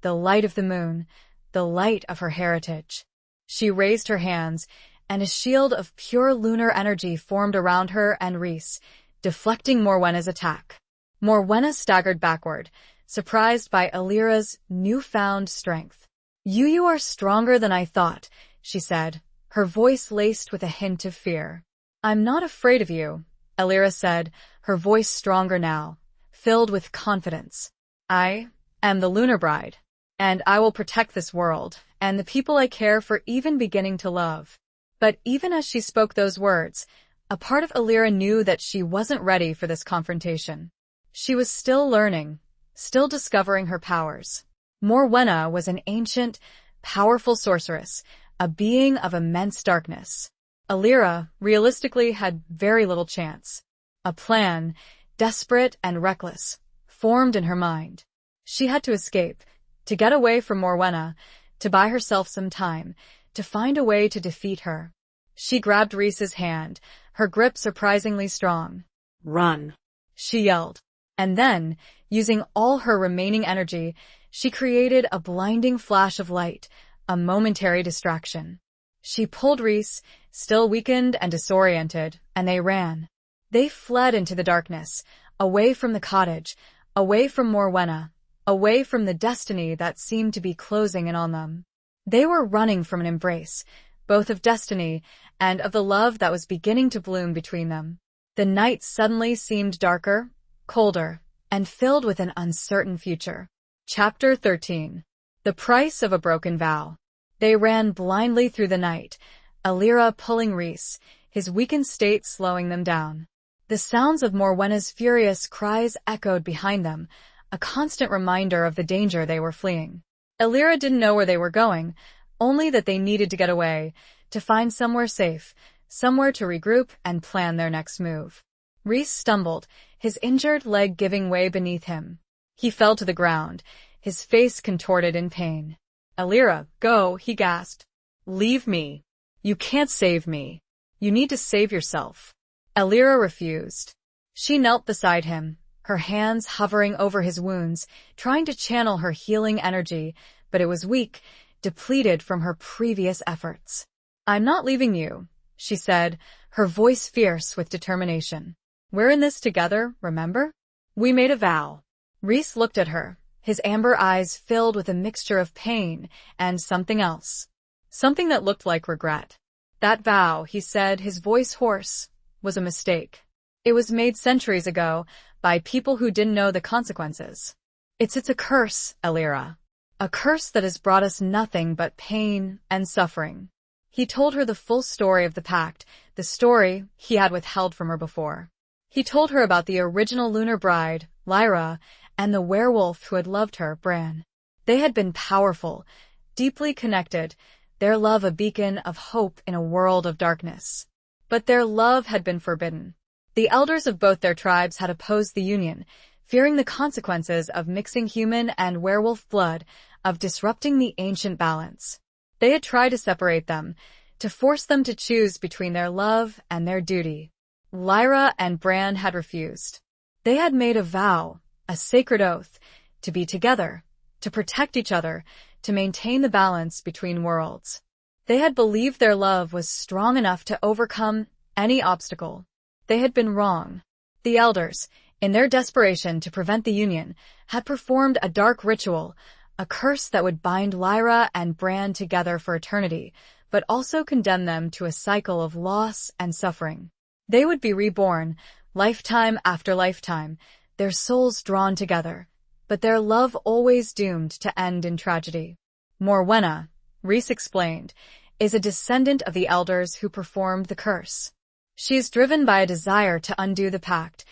the light of the moon, the light of her heritage. She raised her hands, and a shield of pure lunar energy formed around her and Reese, deflecting Morwenna's attack. Morwenna staggered backward, surprised by Alira's newfound strength. You are stronger than I thought," she said, her voice laced with a hint of fear. "I'm not afraid of you," Alira said, her voice stronger now, filled with confidence. "I am the lunar bride, and I will protect this world, and the people I care for even beginning to love." But even as she spoke those words, a part of Alira knew that she wasn't ready for this confrontation. She was still learning, still discovering her powers. Morwenna was an ancient, powerful sorceress, a being of immense darkness. Alira, realistically, had very little chance. A plan, desperate and reckless, formed in her mind. She had to escape, to get away from Morwenna, to buy herself some time, to find a way to defeat her. She grabbed Reese's hand, her grip surprisingly strong. "Run," she yelled. And then, using all her remaining energy, she created a blinding flash of light, a momentary distraction. She pulled Reese, still weakened and disoriented, and they ran. They fled into the darkness, away from the cottage, away from Morwenna, away from the destiny that seemed to be closing in on them. They were running from an embrace, both of destiny and of the love that was beginning to bloom between them. The night suddenly seemed darker, colder, and filled with an uncertain future. Chapter 13. The Price of a Broken Vow. They ran blindly through the night, Alira pulling Rhys, his weakened state slowing them down. The sounds of Morwenna's furious cries echoed behind them, a constant reminder of the danger they were fleeing. Alira didn't know where they were going, only that they needed to get away, to find somewhere safe, somewhere to regroup and plan their next move. Rhys stumbled, his injured leg giving way beneath him. He fell to the ground, his face contorted in pain. "Alira, go," he gasped. "Leave me. You can't save me. You need to save yourself." Alira refused. She knelt beside him, her hands hovering over his wounds, trying to channel her healing energy, but it was weak, depleted from her previous efforts. "I'm not leaving you," she said, her voice fierce with determination. "We're in this together, remember? We made a vow." Rhys looked at her, his amber eyes filled with a mixture of pain and something else. Something that looked like regret. "That vow," he said, his voice hoarse, "was a mistake. It was made centuries ago by people who didn't know the consequences. It's a curse, Alira. A curse that has brought us nothing but pain and suffering." He told her the full story of the pact, the story he had withheld from her before. He told her about the original lunar bride, Lyra, and the werewolf who had loved her, Bran. They had been powerful, deeply connected, their love a beacon of hope in a world of darkness. But their love had been forbidden. The elders of both their tribes had opposed the union, fearing the consequences of mixing human and werewolf blood, of disrupting the ancient balance. They had tried to separate them, to force them to choose between their love and their duty. Lyra and Bran had refused. They had made a vow, a sacred oath, to be together, to protect each other, to maintain the balance between worlds. They had believed their love was strong enough to overcome any obstacle. They had been wrong. The elders, in their desperation to prevent the union, had performed a dark ritual, a curse that would bind Lyra and Bran together for eternity, but also condemn them to a cycle of loss and suffering. They would be reborn, lifetime after lifetime, their souls drawn together, but their love always doomed to end in tragedy. Morwenna, Rhys explained, is a descendant of the elders who performed the curse. She is driven by a desire to undo the pact,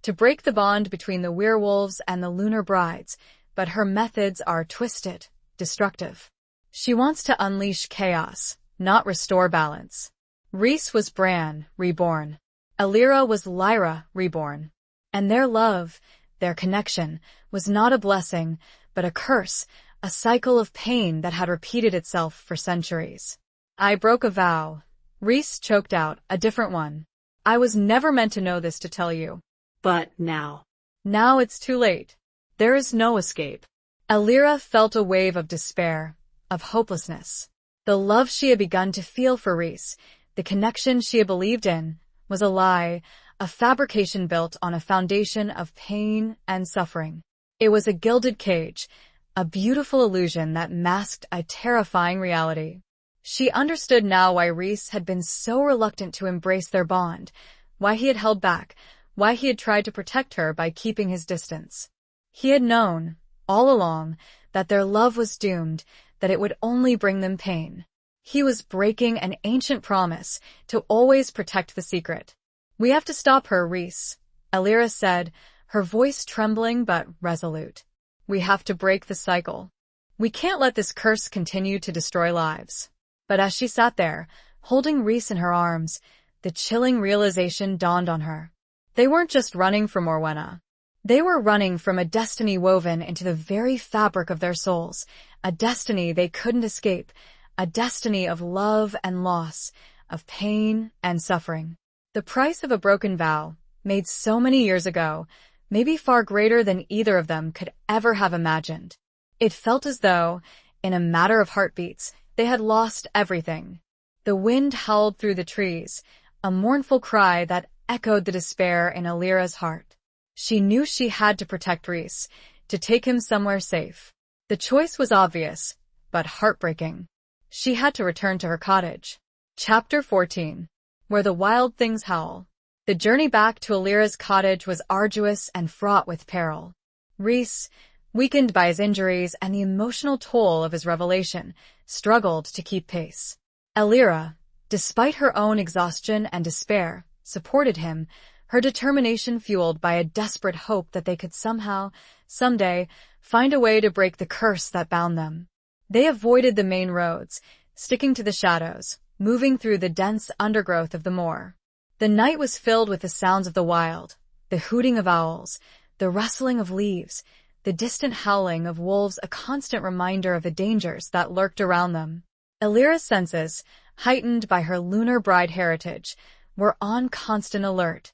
to break the bond between the werewolves and the lunar brides, but her methods are twisted, destructive. She wants to unleash chaos, not restore balance. Rhys was Bran, reborn. Alira was Lyra, reborn. And their love, their connection, was not a blessing, but a curse, a cycle of pain that had repeated itself for centuries. "I broke a vow." Rhys choked out, "A different one. I was never meant to know this to tell you. But now. Now it's too late. There is no escape." Alira felt a wave of despair, of hopelessness. The love she had begun to feel for Rhys, the connection she had believed in, was a lie, a fabrication built on a foundation of pain and suffering. It was a gilded cage, a beautiful illusion that masked a terrifying reality. She understood now why Rhys had been so reluctant to embrace their bond, why he had held back, why he had tried to protect her by keeping his distance. He had known, all along, that their love was doomed, that it would only bring them pain. He was breaking an ancient promise to always protect the secret. "We have to stop her, Rhys," Alira said, her voice trembling but resolute. "We have to break the cycle. We can't let this curse continue to destroy lives." But as she sat there, holding Rhys in her arms, the chilling realization dawned on her. They weren't just running from Morwenna. They were running from a destiny woven into the very fabric of their souls, a destiny they couldn't escape, a destiny of love and loss, of pain and suffering. The price of a broken vow, made so many years ago, may be far greater than either of them could ever have imagined. It felt as though, in a matter of heartbeats, they had lost everything. The wind howled through the trees, a mournful cry that echoed the despair in Alira's heart. She knew she had to protect Reese, to take him somewhere safe. The choice was obvious, but heartbreaking. She had to return to her cottage. Chapter 14. Where the Wild Things Howl. The journey back to Alira's cottage was arduous and fraught with peril. Reese, weakened by his injuries and the emotional toll of his revelation, struggled to keep pace. Alira, despite her own exhaustion and despair, supported him, her determination fueled by a desperate hope that they could somehow, someday, find a way to break the curse that bound them. They avoided the main roads, sticking to the shadows, moving through the dense undergrowth of the moor. The night was filled with the sounds of the wild, the hooting of owls, the rustling of leaves, the distant howling of wolves, a constant reminder of the dangers that lurked around them. Alira's senses, heightened by her lunar bride heritage, were on constant alert.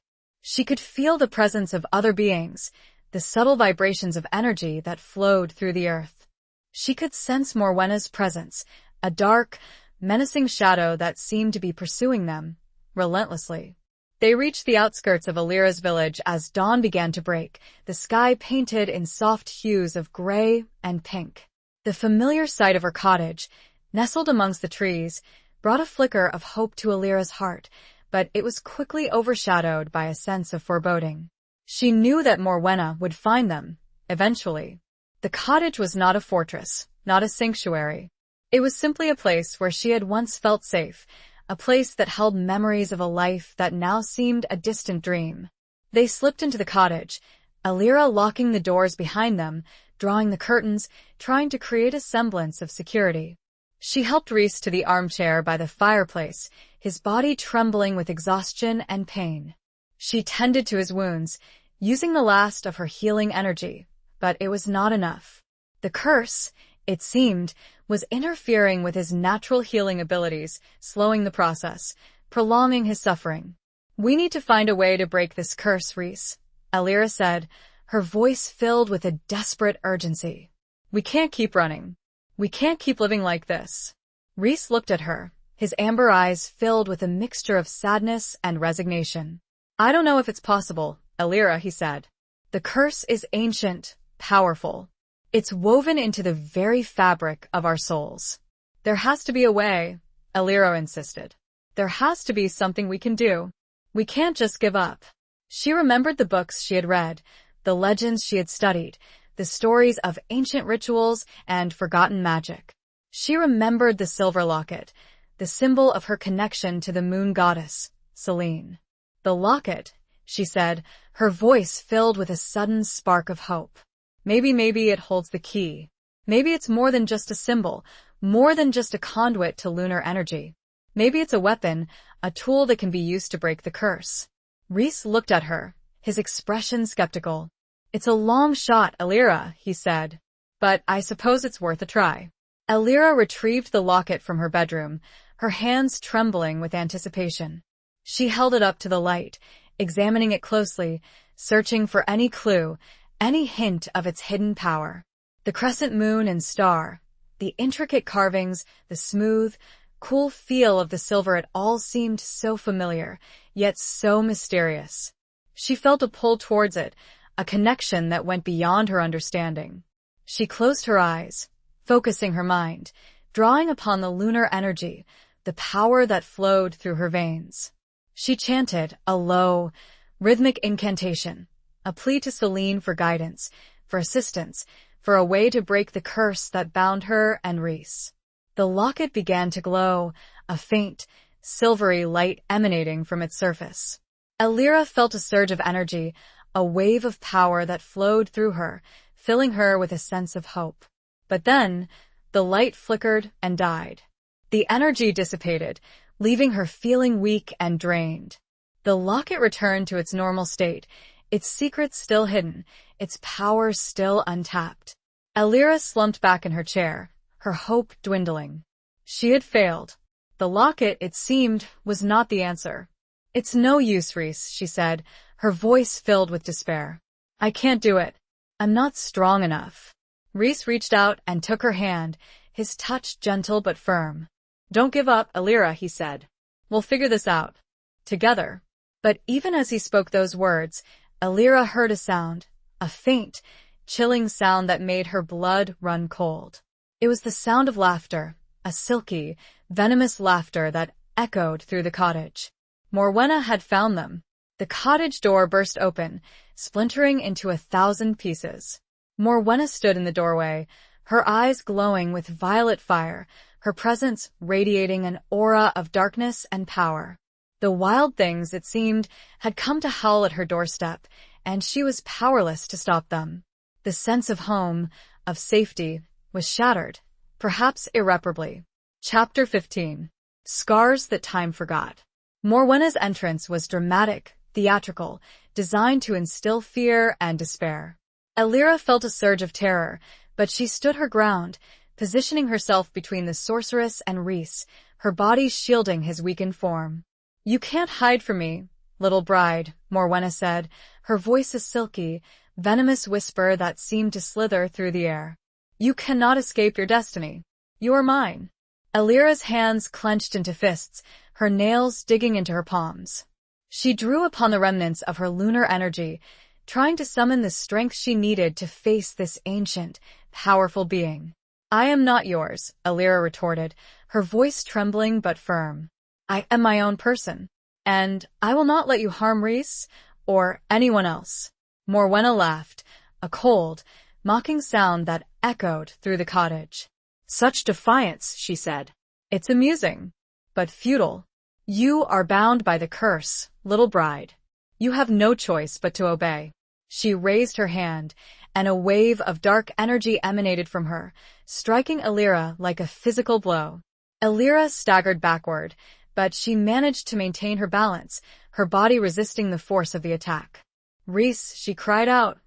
She could feel the presence of other beings, the subtle vibrations of energy that flowed through the earth. She could sense Morwenna's presence, a dark, menacing shadow that seemed to be pursuing them, relentlessly. They reached the outskirts of Alira's village as dawn began to break, the sky painted in soft hues of gray and pink. The familiar sight of her cottage, nestled amongst the trees, brought a flicker of hope to Alira's heart, but it was quickly overshadowed by a sense of foreboding. She knew that Morwenna would find them, eventually. The cottage was not a fortress, not a sanctuary. It was simply a place where she had once felt safe, a place that held memories of a life that now seemed a distant dream. They slipped into the cottage, Alira locking the doors behind them, drawing the curtains, trying to create a semblance of security. She helped Reese to the armchair by the fireplace, his body trembling with exhaustion and pain. She tended to his wounds, using the last of her healing energy, but it was not enough. The curse, it seemed, was interfering with his natural healing abilities, slowing the process, prolonging his suffering. "We need to find a way to break this curse, Reese," Alira said, her voice filled with a desperate urgency. "We can't keep running. We can't keep living like this." Reese looked at her, his amber eyes filled with a mixture of sadness and resignation. "I don't know if it's possible, Alira," he said. "The curse is ancient, powerful. It's woven into the very fabric of our souls. There has to be a way," Alira insisted. "There has to be something we can do. We can't just give up." She remembered the books she had read, the legends she had studied, the stories of ancient rituals and forgotten magic. She remembered the silver locket, the symbol of her connection to the moon goddess, Selene. "The locket," she said, her voice filled with a sudden spark of hope. Maybe it holds the key. Maybe it's more than just a symbol, more than just a conduit to lunar energy. Maybe it's a weapon, a tool that can be used to break the curse." Reese looked at her, his expression skeptical. "It's a long shot, Alira," he said. "But I suppose it's worth a try." Alira retrieved the locket from her bedroom, her hands trembling with anticipation. She held it up to the light, examining it closely, searching for any clue, any hint of its hidden power. The crescent moon and star, the intricate carvings, the smooth, cool feel of the silver, it all seemed so familiar, yet so mysterious. She felt a pull towards it, a connection that went beyond her understanding. She closed her eyes, focusing her mind, drawing upon the lunar energy, the power that flowed through her veins. She chanted a low, rhythmic incantation, a plea to Selene for guidance, for assistance, for a way to break the curse that bound her and Reese. The locket began to glow, a faint, silvery light emanating from its surface. Alira felt a surge of energy, a wave of power that flowed through her, filling her with a sense of hope. But then, the light flickered and died. The energy dissipated, leaving her feeling weak and drained. The locket returned to its normal state, its secrets still hidden, its power still untapped. Alira slumped back in her chair, her hope dwindling. She had failed. The locket, it seemed, was not the answer. "It's no use, Reese," she said, her voice filled with despair. "I can't do it. I'm not strong enough." Reese reached out and took her hand, his touch gentle but firm. "Don't give up, Alira," he said. "We'll figure this out. Together." But even as he spoke those words, Elira heard a sound, a faint, chilling sound that made her blood run cold. It was the sound of laughter, a silky, venomous laughter that echoed through the cottage. Morwenna had found them. The cottage door burst open, splintering into 1,000 pieces. Morwenna stood in the doorway, her eyes glowing with violet fire, her presence radiating an aura of darkness and power. The wild things, it seemed, had come to howl at her doorstep, and she was powerless to stop them. The sense of home, of safety, was shattered, perhaps irreparably. Chapter 15. Scars that Time Forgot. Morwenna's entrance was dramatic, theatrical, designed to instill fear and despair. Elira felt a surge of terror, but she stood her ground, positioning herself between the sorceress and Rhys, her body shielding his weakened form. "You can't hide from me, little bride," Morwenna said, her voice a silky, venomous whisper that seemed to slither through the air. "You cannot escape your destiny. You are mine." Elira's hands clenched into fists, her nails digging into her palms. She drew upon the remnants of her lunar energy, trying to summon the strength she needed to face this ancient, powerful being. "I am not yours," Elira retorted, her voice trembling but firm. "I am my own person, and I will not let you harm Rhys or anyone else." Morwenna laughed, a cold, mocking sound that echoed through the cottage. "Such defiance," she said. "It's amusing, but futile. You are bound by the curse, little bride. You have no choice but to obey." She raised her hand, and a wave of dark energy emanated from her, striking Elira like a physical blow. Elira staggered backward, but she managed to maintain her balance, her body resisting the force of the attack. "Rhys," she cried out,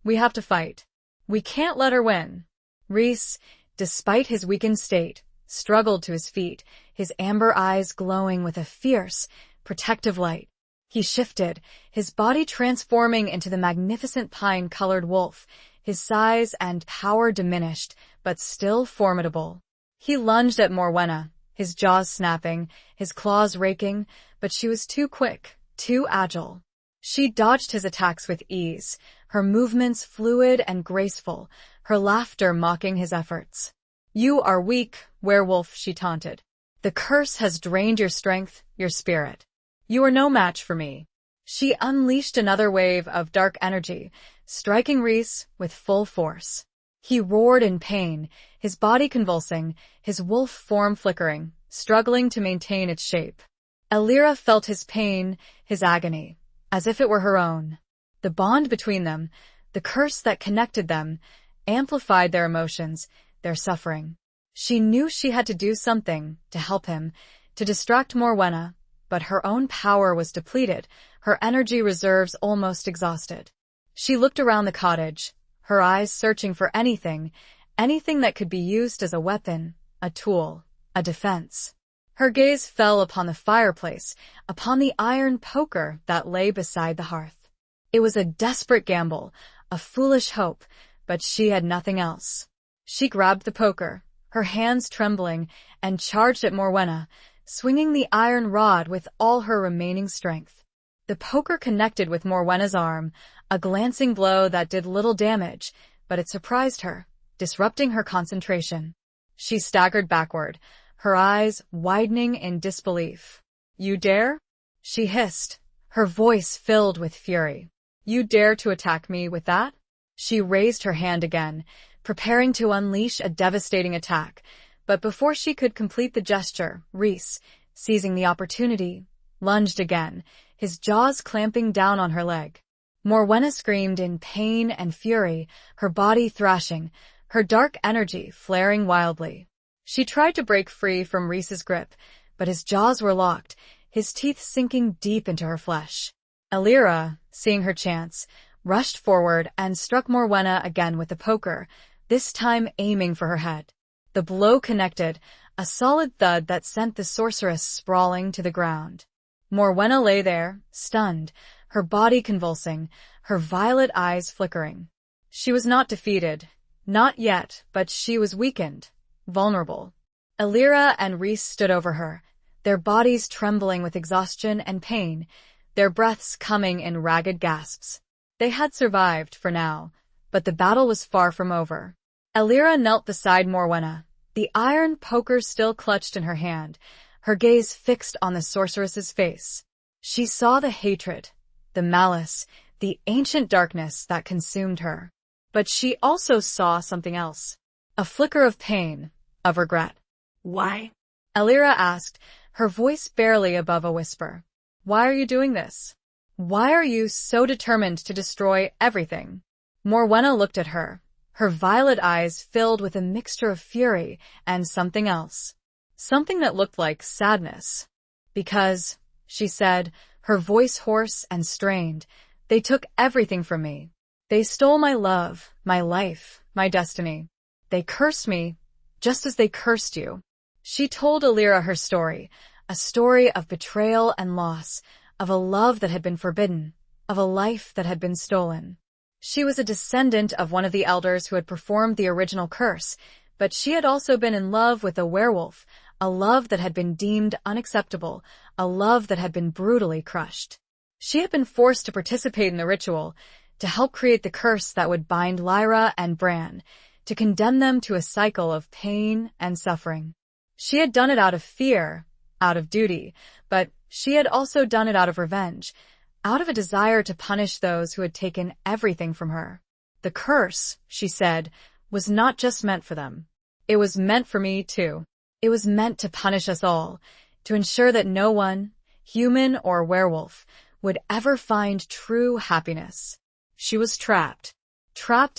"we have to fight. We can't let her win." Rhys, despite his weakened state, struggled to his feet, his amber eyes glowing with a fierce, protective light. He shifted, his body transforming into the magnificent pine-colored wolf, his size and power diminished, but still formidable. He lunged at Morwenna, his jaws snapping, his claws raking, but she was too quick, too agile. She dodged his attacks with ease, her movements fluid and graceful, her laughter mocking his efforts. "You are weak, werewolf," she taunted. "The curse has drained your strength, your spirit. You are no match for me." She unleashed another wave of dark energy, striking Rhys with full force. He roared in pain, his body convulsing, his wolf form flickering, struggling to maintain its shape. Elira felt his pain, his agony, as if it were her own. The bond between them, the curse that connected them, amplified their emotions, their suffering. She knew she had to do something to help him, to distract Morwenna, but her own power was depleted, her energy reserves almost exhausted. She looked around the cottage, her eyes searching for anything that could be used as a weapon, a tool, a defense. Her gaze fell upon the fireplace, upon the iron poker that lay beside the hearth. It was a desperate gamble, a foolish hope, but she had nothing else. She grabbed the poker, her hands trembling, and charged at Morwenna, swinging the iron rod with all her remaining strength. The poker connected with Morwenna's arm, a glancing blow that did little damage, but it surprised her, disrupting her concentration. She staggered backward, her eyes widening in disbelief. "You dare?" she hissed, her voice filled with fury. "You dare to attack me with that?" She raised her hand again, preparing to unleash a devastating attack, but before she could complete the gesture, Rhys, seizing the opportunity, lunged again, his jaws clamping down on her leg. Morwenna screamed in pain and fury, her body thrashing, her dark energy flaring wildly. She tried to break free from Rhys's grip, but his jaws were locked, his teeth sinking deep into her flesh. Elira, seeing her chance, rushed forward and struck Morwenna again with the poker, this time aiming for her head. The blow connected, a solid thud that sent the sorceress sprawling to the ground. Morwenna lay there, stunned, her body convulsing, her violet eyes flickering. She was not defeated, not yet, but she was weakened, vulnerable. Elira and Rhys stood over her, their bodies trembling with exhaustion and pain, their breaths coming in ragged gasps. They had survived, for now, but the battle was far from over. Elira knelt beside Morwenna, the iron poker still clutched in her hand, her gaze fixed on the sorceress's face. She saw the hatred, the malice, the ancient darkness that consumed her. But she also saw something else. A flicker of pain, of regret. Why? Elira asked, her voice barely above a whisper. Why are you doing this? Why are you so determined to destroy everything? Morwenna looked at her, her violet eyes filled with a mixture of fury and something else. Something that looked like sadness. Because, she said, her voice hoarse and strained, they took everything from me. They stole my love, my life, my destiny. They cursed me, just as they cursed you. She told Elira her story, a story of betrayal and loss, of a love that had been forbidden, of a life that had been stolen. She was a descendant of one of the elders who had performed the original curse, but she had also been in love with a werewolf, a love that had been deemed unacceptable, a love that had been brutally crushed. She had been forced to participate in the ritual, to help create the curse that would bind Lyra and Bran, to condemn them to a cycle of pain and suffering. She had done it out of fear, out of duty, but she had also done it out of revenge, out of a desire to punish those who had taken everything from her. The curse, she said, was not just meant for them. It was meant for me, too. It was meant to punish us all, to ensure that no one, human or werewolf, would ever find true happiness. She was trapped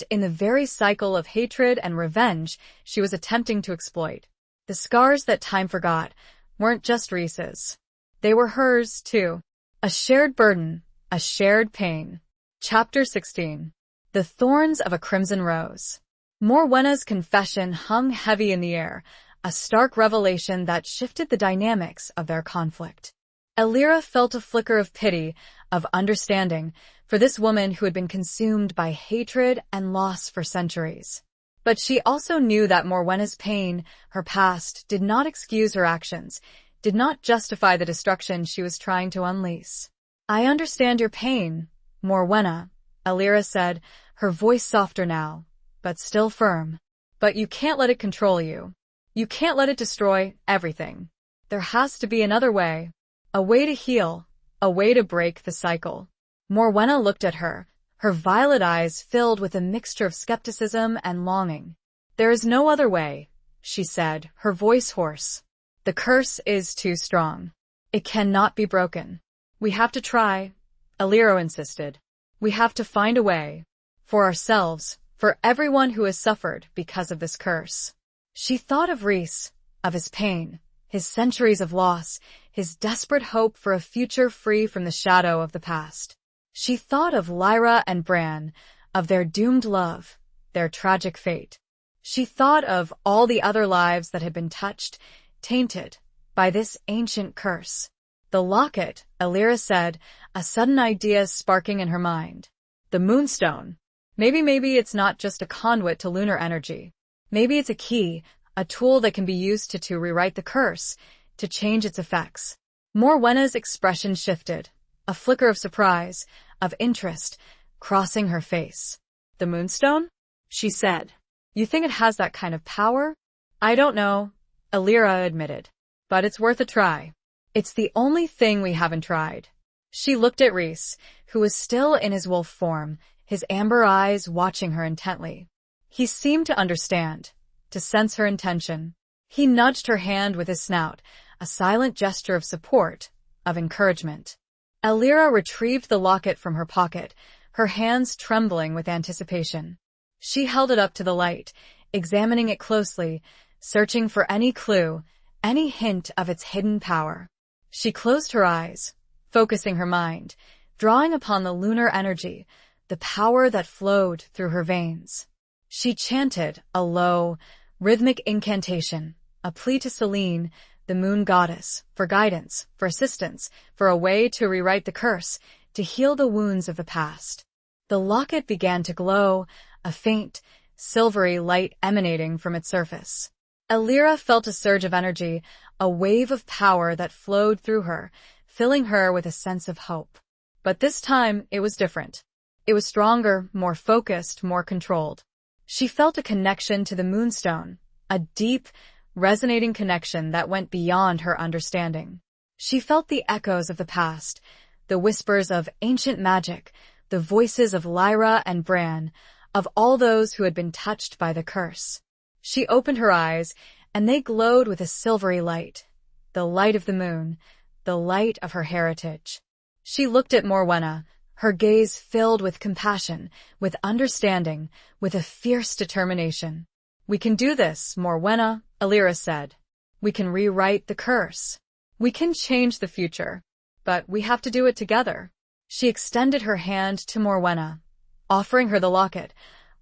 in the very cycle of hatred and revenge she was attempting to exploit. The scars that time forgot weren't just Rhys's. They were hers, too. A shared burden, a shared pain. Chapter 16. The Thorns of a Crimson Rose. Morwenna's confession hung heavy in the air, a stark revelation that shifted the dynamics of their conflict. Elira felt a flicker of pity, of understanding, for this woman who had been consumed by hatred and loss for centuries. But she also knew that Morwenna's pain, her past, did not excuse her actions, did not justify the destruction she was trying to unleash. I understand your pain, Morwenna, Elira said, her voice softer now, but still firm. But you can't let it control you. You can't let it destroy everything. There has to be another way. A way to heal, a way to break the cycle. Morwenna looked at her, her violet eyes filled with a mixture of skepticism and longing. There is no other way, she said, her voice hoarse. The curse is too strong. It cannot be broken. We have to try, Elira insisted. We have to find a way. For ourselves, for everyone who has suffered because of this curse. She thought of Rhys, of his pain, his centuries of loss, his desperate hope for a future free from the shadow of the past. She thought of Lyra and Bran, of their doomed love, their tragic fate. She thought of all the other lives that had been touched, tainted, by this ancient curse. The locket, Elira said, a sudden idea sparking in her mind. The moonstone. Maybe it's not just a conduit to lunar energy. Maybe it's a key, a tool that can be used to rewrite the curse, to change its effects. Morwenna's expression shifted, a flicker of surprise, of interest, crossing her face. The moonstone? She said. You think it has that kind of power? I don't know, Elira admitted. But it's worth a try. It's the only thing we haven't tried. She looked at Rhys, who was still in his wolf form, his amber eyes watching her intently. He seemed to understand, to sense her intention. He nudged her hand with his snout, a silent gesture of support, of encouragement. Elira retrieved the locket from her pocket, her hands trembling with anticipation. She held it up to the light, examining it closely, searching for any clue, any hint of its hidden power. She closed her eyes, focusing her mind, drawing upon the lunar energy, the power that flowed through her veins. She chanted a low, rhythmic incantation, a plea to Selene, the moon goddess, for guidance, for assistance, for a way to rewrite the curse, to heal the wounds of the past. The locket began to glow, a faint, silvery light emanating from its surface. Elira felt a surge of energy, a wave of power that flowed through her, filling her with a sense of hope. But this time, it was different. It was stronger, more focused, more controlled. She felt a connection to the moonstone, a deep, resonating connection that went beyond her understanding. She felt the echoes of the past, the whispers of ancient magic, the voices of Lyra and Bran, of all those who had been touched by the curse. She opened her eyes, and they glowed with a silvery light, the light of the moon, the light of her heritage. She looked at Morwenna, her gaze filled with compassion, with understanding, with a fierce determination. "We can do this, Morwenna," Alira said. "We can rewrite the curse. We can change the future. But we have to do it together." She extended her hand to Morwenna, offering her the locket,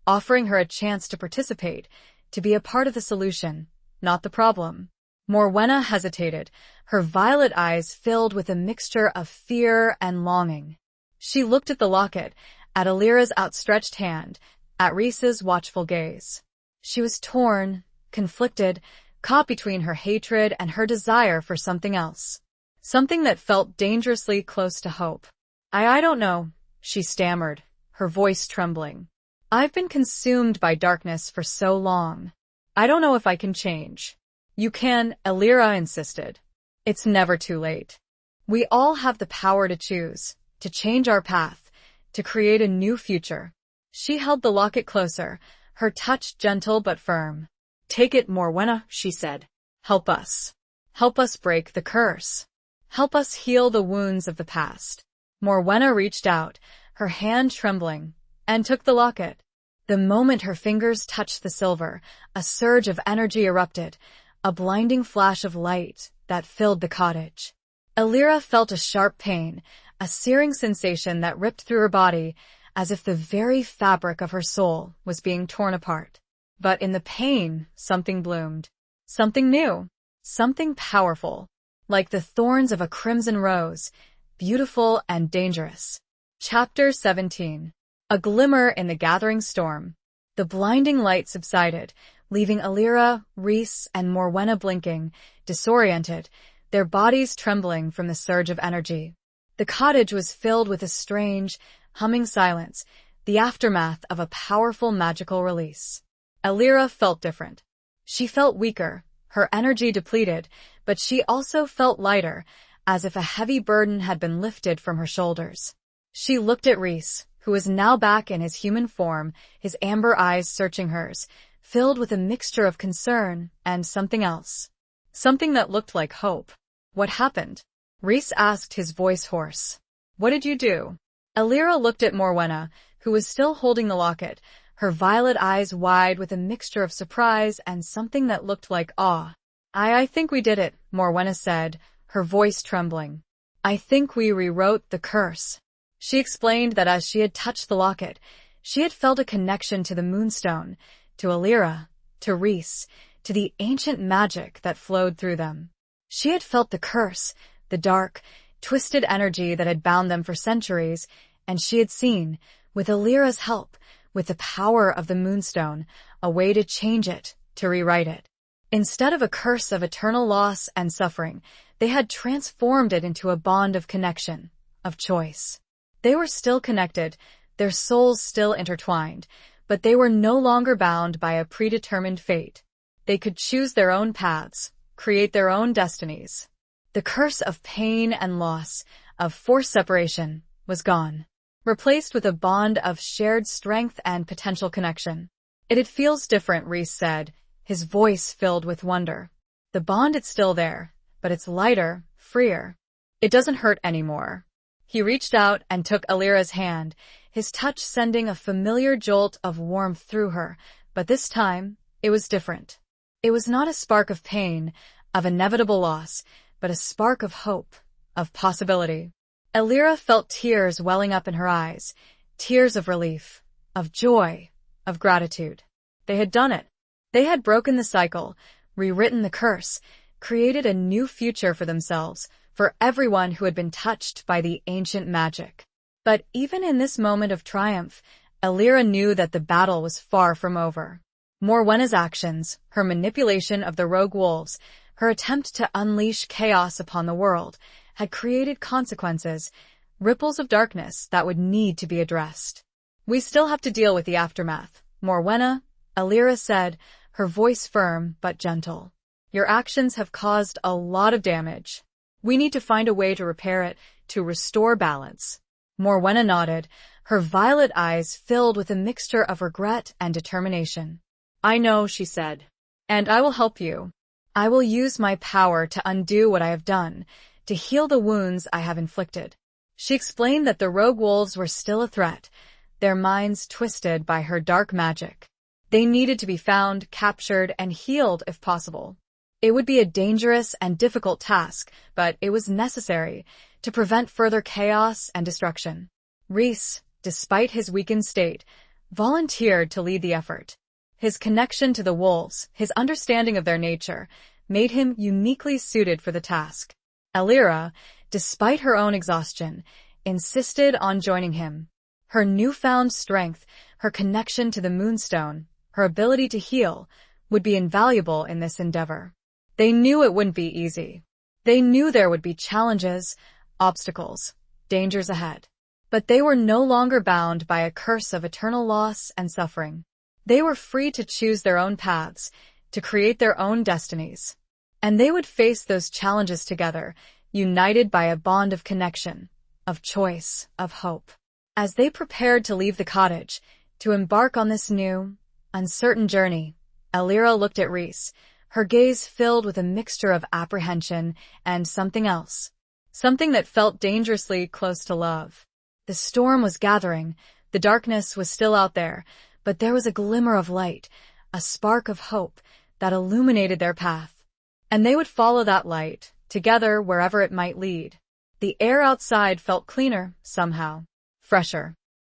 offering her a chance to participate, to be a part of the solution, not the problem. Morwenna hesitated, her violet eyes filled with a mixture of fear and longing. She looked at the locket, at Alira's outstretched hand, at Rhys's watchful gaze. She was torn, conflicted, caught between her hatred and her desire for something else. Something that felt dangerously close to hope. I don't know," she stammered, her voice trembling. "I've been consumed by darkness for so long. I don't know if I can change." "You can," Alira insisted. "It's never too late. We all have the power to choose, to change our path, to create a new future." She held the locket closer, her touch gentle but firm. "Take it, Morwenna," she said. "Help us. Help us break the curse. Help us heal the wounds of the past." Morwenna reached out, her hand trembling, and took the locket. The moment her fingers touched the silver, a surge of energy erupted, a blinding flash of light that filled the cottage. Alira felt a sharp pain, a searing sensation that ripped through her body, as if the very fabric of her soul was being torn apart. But in the pain, something bloomed. Something new. Something powerful. Like the thorns of a crimson rose, beautiful and dangerous. Chapter 17. A glimmer in the gathering storm. The blinding light subsided, leaving Alira, Rhys, and Morwenna blinking, disoriented, their bodies trembling from the surge of energy. The cottage was filled with a strange, humming silence, the aftermath of a powerful magical release. Alira felt different. She felt weaker, her energy depleted, but she also felt lighter, as if a heavy burden had been lifted from her shoulders. She looked at Rhys, who was now back in his human form, his amber eyes searching hers, filled with a mixture of concern and something else. Something that looked like hope. "What happened?" Rhys asked, his voice hoarse. "What did you do?" Alira looked at Morwenna, who was still holding the locket, her violet eyes wide with a mixture of surprise and something that looked like awe. I think we did it," Morwenna said, her voice trembling. "I think we rewrote the curse." She explained that as she had touched the locket, she had felt a connection to the moonstone, to Alira, to Rhys, to the ancient magic that flowed through them. She had felt the curse, the dark, twisted energy that had bound them for centuries, and she had seen, with Alira's help, with the power of the moonstone, a way to change it, to rewrite it. Instead of a curse of eternal loss and suffering, they had transformed it into a bond of connection, of choice. They were still connected, their souls still intertwined, but they were no longer bound by a predetermined fate. They could choose their own paths, create their own destinies. The curse of pain and loss, of forced separation, was gone, replaced with a bond of shared strength and potential connection. "It feels different," Rhys said, his voice filled with wonder. "The bond is still there, but it's lighter, freer. It doesn't hurt anymore." He reached out and took Alira's hand, his touch sending a familiar jolt of warmth through her, but this time, it was different. It was not a spark of pain, of inevitable loss, but a spark of hope, of possibility. Alira felt tears welling up in her eyes, tears of relief, of joy, of gratitude. They had done it. They had broken the cycle, rewritten the curse, created a new future for themselves, for everyone who had been touched by the ancient magic. But even in this moment of triumph, Alira knew that the battle was far from over. Morwenna's actions, her manipulation of the rogue wolves, her attempt to unleash chaos upon the world, had created consequences, ripples of darkness that would need to be addressed. We still have to deal with the aftermath. Morwenna, Alira said, her voice firm but gentle. Your actions have caused a lot of damage. We need to find a way to repair it, to restore balance. Morwenna nodded, her violet eyes filled with a mixture of regret and determination. I know, she said. And I will help you. I will use my power to undo what I have done, to heal the wounds I have inflicted. She explained that the rogue wolves were still a threat, their minds twisted by her dark magic. They needed to be found, captured, and healed if possible. It would be a dangerous and difficult task, but it was necessary to prevent further chaos and destruction. Rhys, despite his weakened state, volunteered to lead the effort. His connection to the wolves, his understanding of their nature, made him uniquely suited for the task. Alira, despite her own exhaustion, insisted on joining him. Her newfound strength, her connection to the Moonstone, her ability to heal, would be invaluable in this endeavor. They knew it wouldn't be easy. They knew there would be challenges, obstacles, dangers ahead. But they were no longer bound by a curse of eternal loss and suffering. They were free to choose their own paths, to create their own destinies. And they would face those challenges together, united by a bond of connection, of choice, of hope. As they prepared to leave the cottage, to embark on this new, uncertain journey, Alira looked at Rhys, her gaze filled with a mixture of apprehension and something else. Something that felt dangerously close to love. The storm was gathering, the darkness was still out there, but there was a glimmer of light, a spark of hope that illuminated their path. And they would follow that light, together wherever it might lead. The air outside felt cleaner, somehow. Fresher.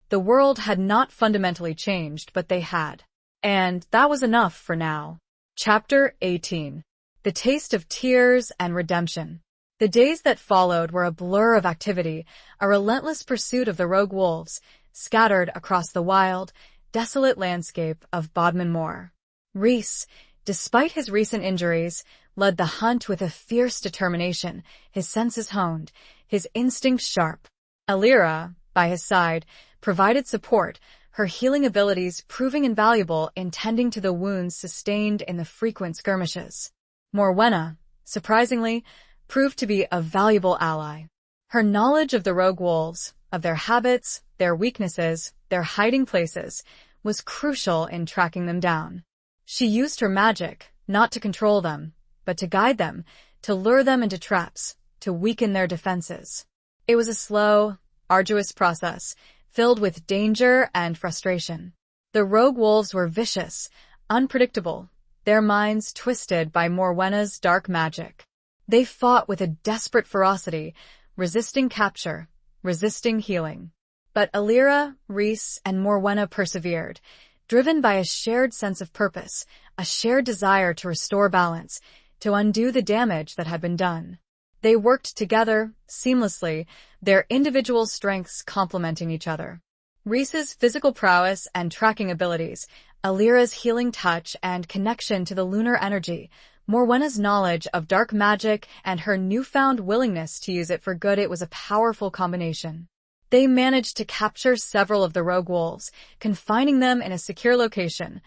The world had not fundamentally changed, but they had. And that was enough for now. Chapter 18. The Taste of Tears and Redemption. The days that followed were a blur of activity, a relentless pursuit of the rogue wolves, scattered across the wild, desolate landscape of Bodmin Moor. Rhys, despite his recent injuries, led the hunt with a fierce determination, his senses honed, his instincts sharp. Alira, by his side, provided support, her healing abilities proving invaluable in tending to the wounds sustained in the frequent skirmishes. Morwenna, surprisingly, proved to be a valuable ally. Her knowledge of the rogue wolves, of their habits, their weaknesses, their hiding places, was crucial in tracking them down. She used her magic, not to control them, but to guide them, to lure them into traps, to weaken their defenses. It was a slow, arduous process, filled with danger and frustration. The rogue wolves were vicious, unpredictable, their minds twisted by Morwenna's dark magic. They fought with a desperate ferocity, resisting capture, resisting healing. But Alira, Rhys, and Morwenna persevered, driven by a shared sense of purpose, a shared desire to restore balance, to undo the damage that had been done. They worked together, seamlessly, their individual strengths complementing each other. Rhys's physical prowess and tracking abilities, Alira's healing touch and connection to the lunar energy, Morwenna's knowledge of dark magic and her newfound willingness to use it for good, it was a powerful combination. They managed to capture several of the rogue wolves, confining them in a secure location,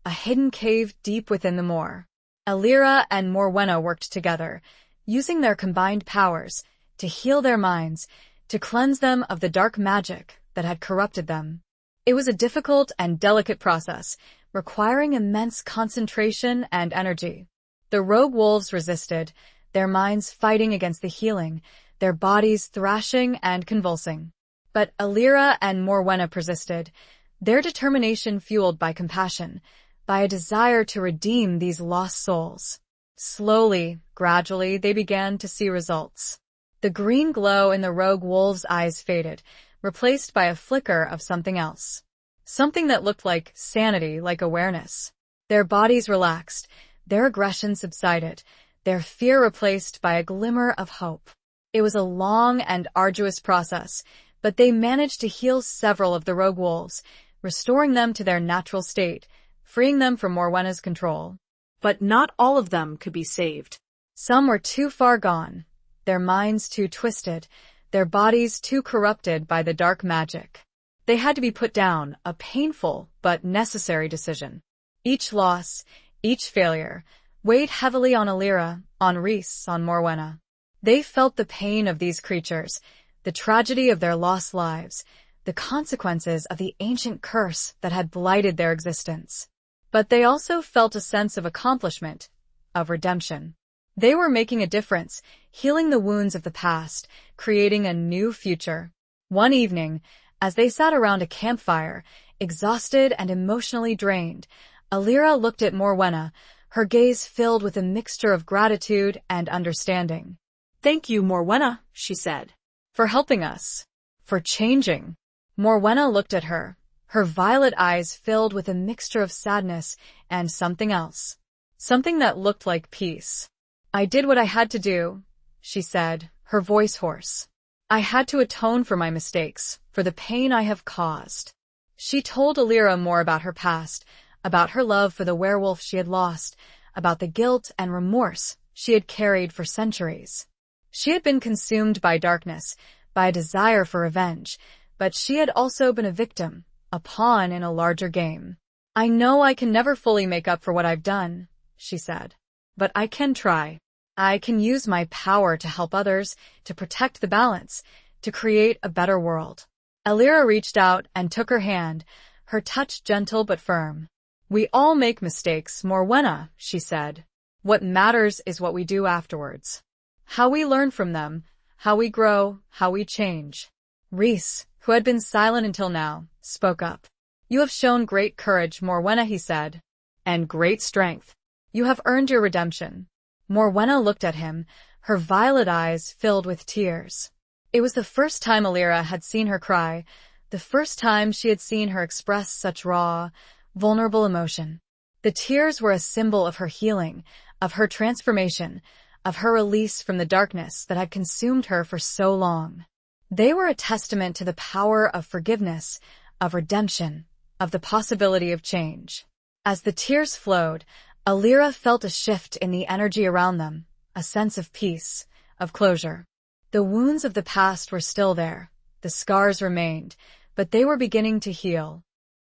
a hidden cave deep within the moor. Alira and Morwenna worked together, using their combined powers to heal their minds, to cleanse them of the dark magic that had corrupted them. It was a difficult and delicate process, requiring immense concentration and energy. The rogue wolves resisted, their minds fighting against the healing, their bodies thrashing and convulsing. But Alira and Morwenna persisted, their determination fueled by compassion, by a desire to redeem these lost souls. Slowly, gradually, they began to see results. The green glow in the rogue wolves' eyes faded, replaced by a flicker of something else. Something that looked like sanity, like awareness. Their bodies relaxed, their aggression subsided, their fear replaced by a glimmer of hope. It was a long and arduous process, but they managed to heal several of the rogue wolves, restoring them to their natural state, freeing them from Morwenna's control. But not all of them could be saved. Some were too far gone, their minds too twisted, their bodies too corrupted by the dark magic. They had to be put down, a painful but necessary decision. Each loss, each failure, weighed heavily on Alira, on Rhys, on Morwenna. They felt the pain of these creatures, the tragedy of their lost lives, the consequences of the ancient curse that had blighted their existence. But they also felt a sense of accomplishment, of redemption. They were making a difference, healing the wounds of the past, creating a new future. One evening, as they sat around a campfire, exhausted and emotionally drained, Alira looked at Morwenna, her gaze filled with a mixture of gratitude and understanding. "Thank you, Morwenna," she said. "For helping us. For changing." Morwenna looked at her, her violet eyes filled with a mixture of sadness and something else. Something that looked like peace. "I did what I had to do," she said, her voice hoarse. "I had to atone for my mistakes, for the pain I have caused." She told Alira more about her past, about her love for the werewolf she had lost, about the guilt and remorse she had carried for centuries. She had been consumed by darkness, by a desire for revenge, but she had also been a victim, a pawn in a larger game. "I know I can never fully make up for what I've done," she said. "But I can try. I can use my power to help others, to protect the balance, to create a better world." Alira reached out and took her hand, her touch gentle but firm. "We all make mistakes, Morwenna," she said. "What matters is what we do afterwards. How we learn from them, how we grow, how we change." Rhys, who had been silent until now, spoke up. "You have shown great courage, Morwenna," he said. "And great strength. You have earned your redemption." Morwenna looked at him, her violet eyes filled with tears. It was the first time Alira had seen her cry, the first time she had seen her express such raw, vulnerable emotion. The tears were a symbol of her healing, of her transformation, of her release from the darkness that had consumed her for so long. They were a testament to the power of forgiveness, of redemption, of the possibility of change. As the tears flowed, Alira felt a shift in the energy around them, a sense of peace, of closure. The wounds of the past were still there, the scars remained, but they were beginning to heal.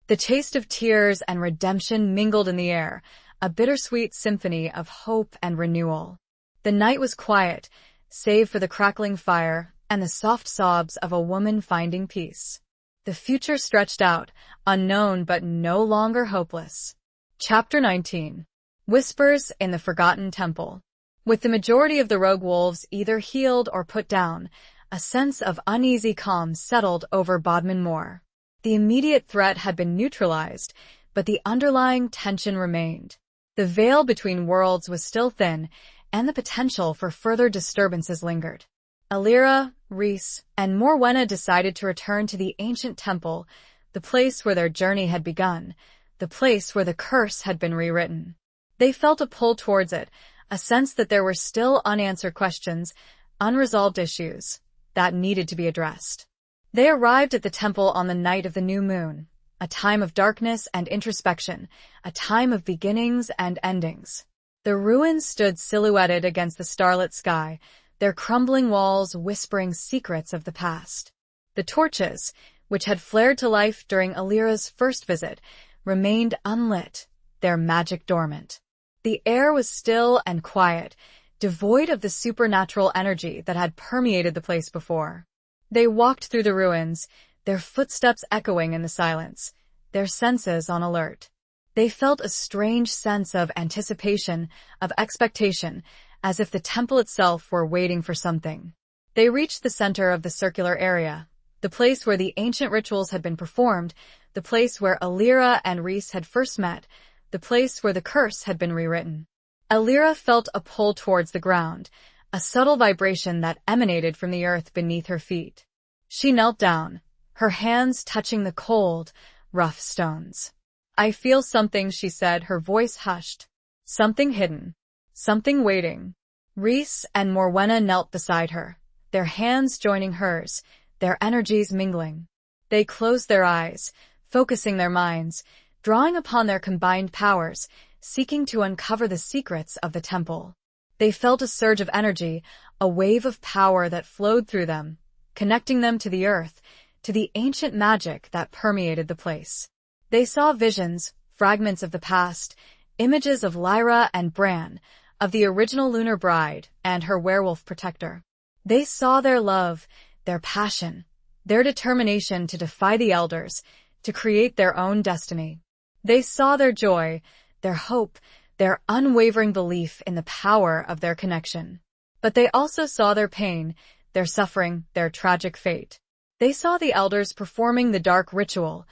The taste of tears and redemption mingled in the air, a bittersweet symphony of hope and renewal. The night was quiet, save for the crackling fire and the soft sobs of a woman finding peace. The future stretched out, unknown but no longer hopeless. Chapter 19. Whispers in the Forgotten Temple. With the majority of the rogue wolves either healed or put down, a sense of uneasy calm settled over Bodmin Moor. The immediate threat had been neutralized, but the underlying tension remained. The veil between worlds was still thin, and the potential for further disturbances lingered. Alira, Rhys, and Morwenna decided to return to the ancient temple, the place where their journey had begun, the place where the curse had been rewritten. They felt a pull towards it, a sense that there were still unanswered questions, unresolved issues, that needed to be addressed. They arrived at the temple on the night of the new moon, a time of darkness and introspection, a time of beginnings and endings. The ruins stood silhouetted against the starlit sky, their crumbling walls whispering secrets of the past. The torches, which had flared to life during Alira's first visit, remained unlit, their magic dormant. The air was still and quiet, devoid of the supernatural energy that had permeated the place before. They walked through the ruins, their footsteps echoing in the silence, their senses on alert. They felt a strange sense of anticipation, of expectation, as if the temple itself were waiting for something. They reached the center of the circular area, the place where the ancient rituals had been performed, the place where Alira and Rhys had first met, the place where the curse had been rewritten. Alira felt a pull towards the ground, a subtle vibration that emanated from the earth beneath her feet. She knelt down, her hands touching the cold, rough stones. "I feel something," she said, her voice hushed. "Something hidden. Something waiting." Rhys and Morwenna knelt beside her, their hands joining hers, their energies mingling. They closed their eyes, focusing their minds, drawing upon their combined powers, seeking to uncover the secrets of the temple. They felt a surge of energy, a wave of power that flowed through them, connecting them to the earth, to the ancient magic that permeated the place. They saw visions, fragments of the past, images of Lyra and Bran, of the original Lunar Bride and her werewolf protector. They saw their love, their passion, their determination to defy the elders, to create their own destiny. They saw their joy, their hope, their unwavering belief in the power of their connection. But they also saw their pain, their suffering, their tragic fate. They saw the elders performing the dark ritual,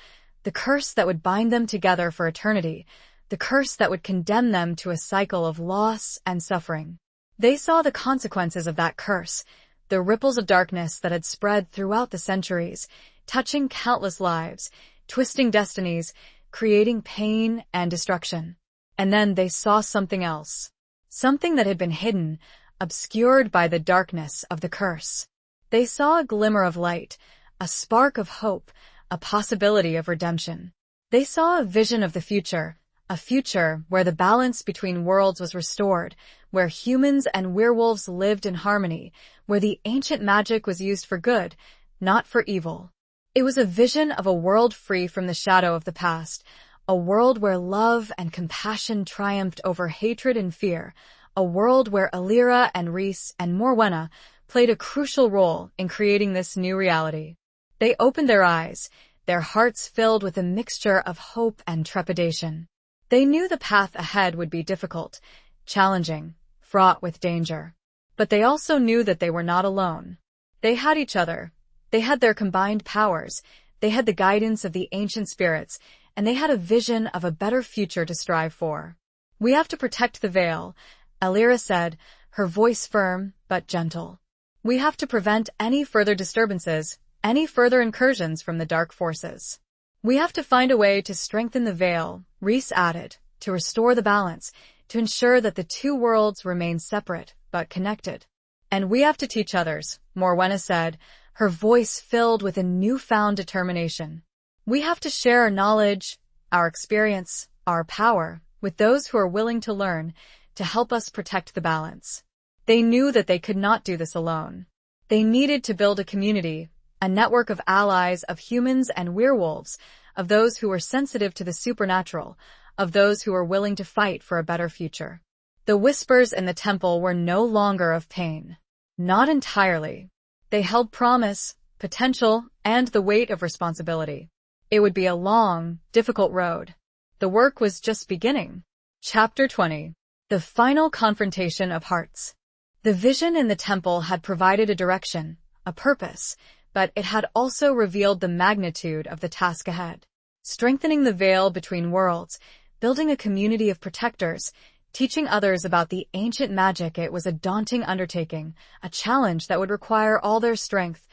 the curse that would bind them together for eternity, the curse that would condemn them to a cycle of loss and suffering. They saw the consequences of that curse, the ripples of darkness that had spread throughout the centuries, touching countless lives, twisting destinies, creating pain and destruction. And then they saw something else. Something that had been hidden, obscured by the darkness of the curse. They saw a glimmer of light, a spark of hope, a possibility of redemption. They saw a vision of the future, a future where the balance between worlds was restored, where humans and werewolves lived in harmony, where the ancient magic was used for good, not for evil. It was a vision of a world free from the shadow of the past, a world where love and compassion triumphed over hatred and fear, a world where Alira and Rhys and Morwenna played a crucial role in creating this new reality. They opened their eyes, their hearts filled with a mixture of hope and trepidation. They knew the path ahead would be difficult, challenging, fraught with danger. But they also knew that they were not alone. They had each other. They had their combined powers. They had the guidance of the ancient spirits, and they had a vision of a better future to strive for. "We have to protect the veil," Alira said, her voice firm but gentle. "We have to prevent any further disturbances, any further incursions from the dark forces. We have to find a way to strengthen the veil," Rhys added, "to restore the balance, to ensure that the two worlds remain separate but connected. And we have to teach others," Morwenna said, her voice filled with a newfound determination. "We have to share our knowledge, our experience, our power, with those who are willing to learn, to help us protect the balance." They knew that they could not do this alone. They needed to build a community, a network of allies, of humans and werewolves, of those who were sensitive to the supernatural, of those who were willing to fight for a better future. The whispers in the temple were no longer of pain. Not entirely. They held promise, potential, and the weight of responsibility. It would be a long, difficult road. The work was just beginning. Chapter 20. The Final Confrontation of Hearts. The vision in the temple had provided a direction, a purpose, but it had also revealed the magnitude of the task ahead. Strengthening the veil between worlds, building a community of protectors, teaching others about the ancient magic, it was a daunting undertaking, a challenge that would require all their strength,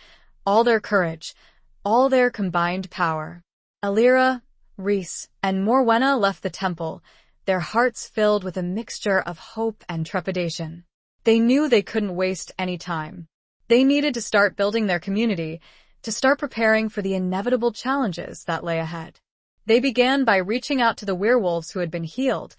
all their courage, all their combined power. Alira, Rhys, and Morwenna left the temple, their hearts filled with a mixture of hope and trepidation. They knew they couldn't waste any time. They needed to start building their community, to start preparing for the inevitable challenges that lay ahead. They began by reaching out to the werewolves who had been healed,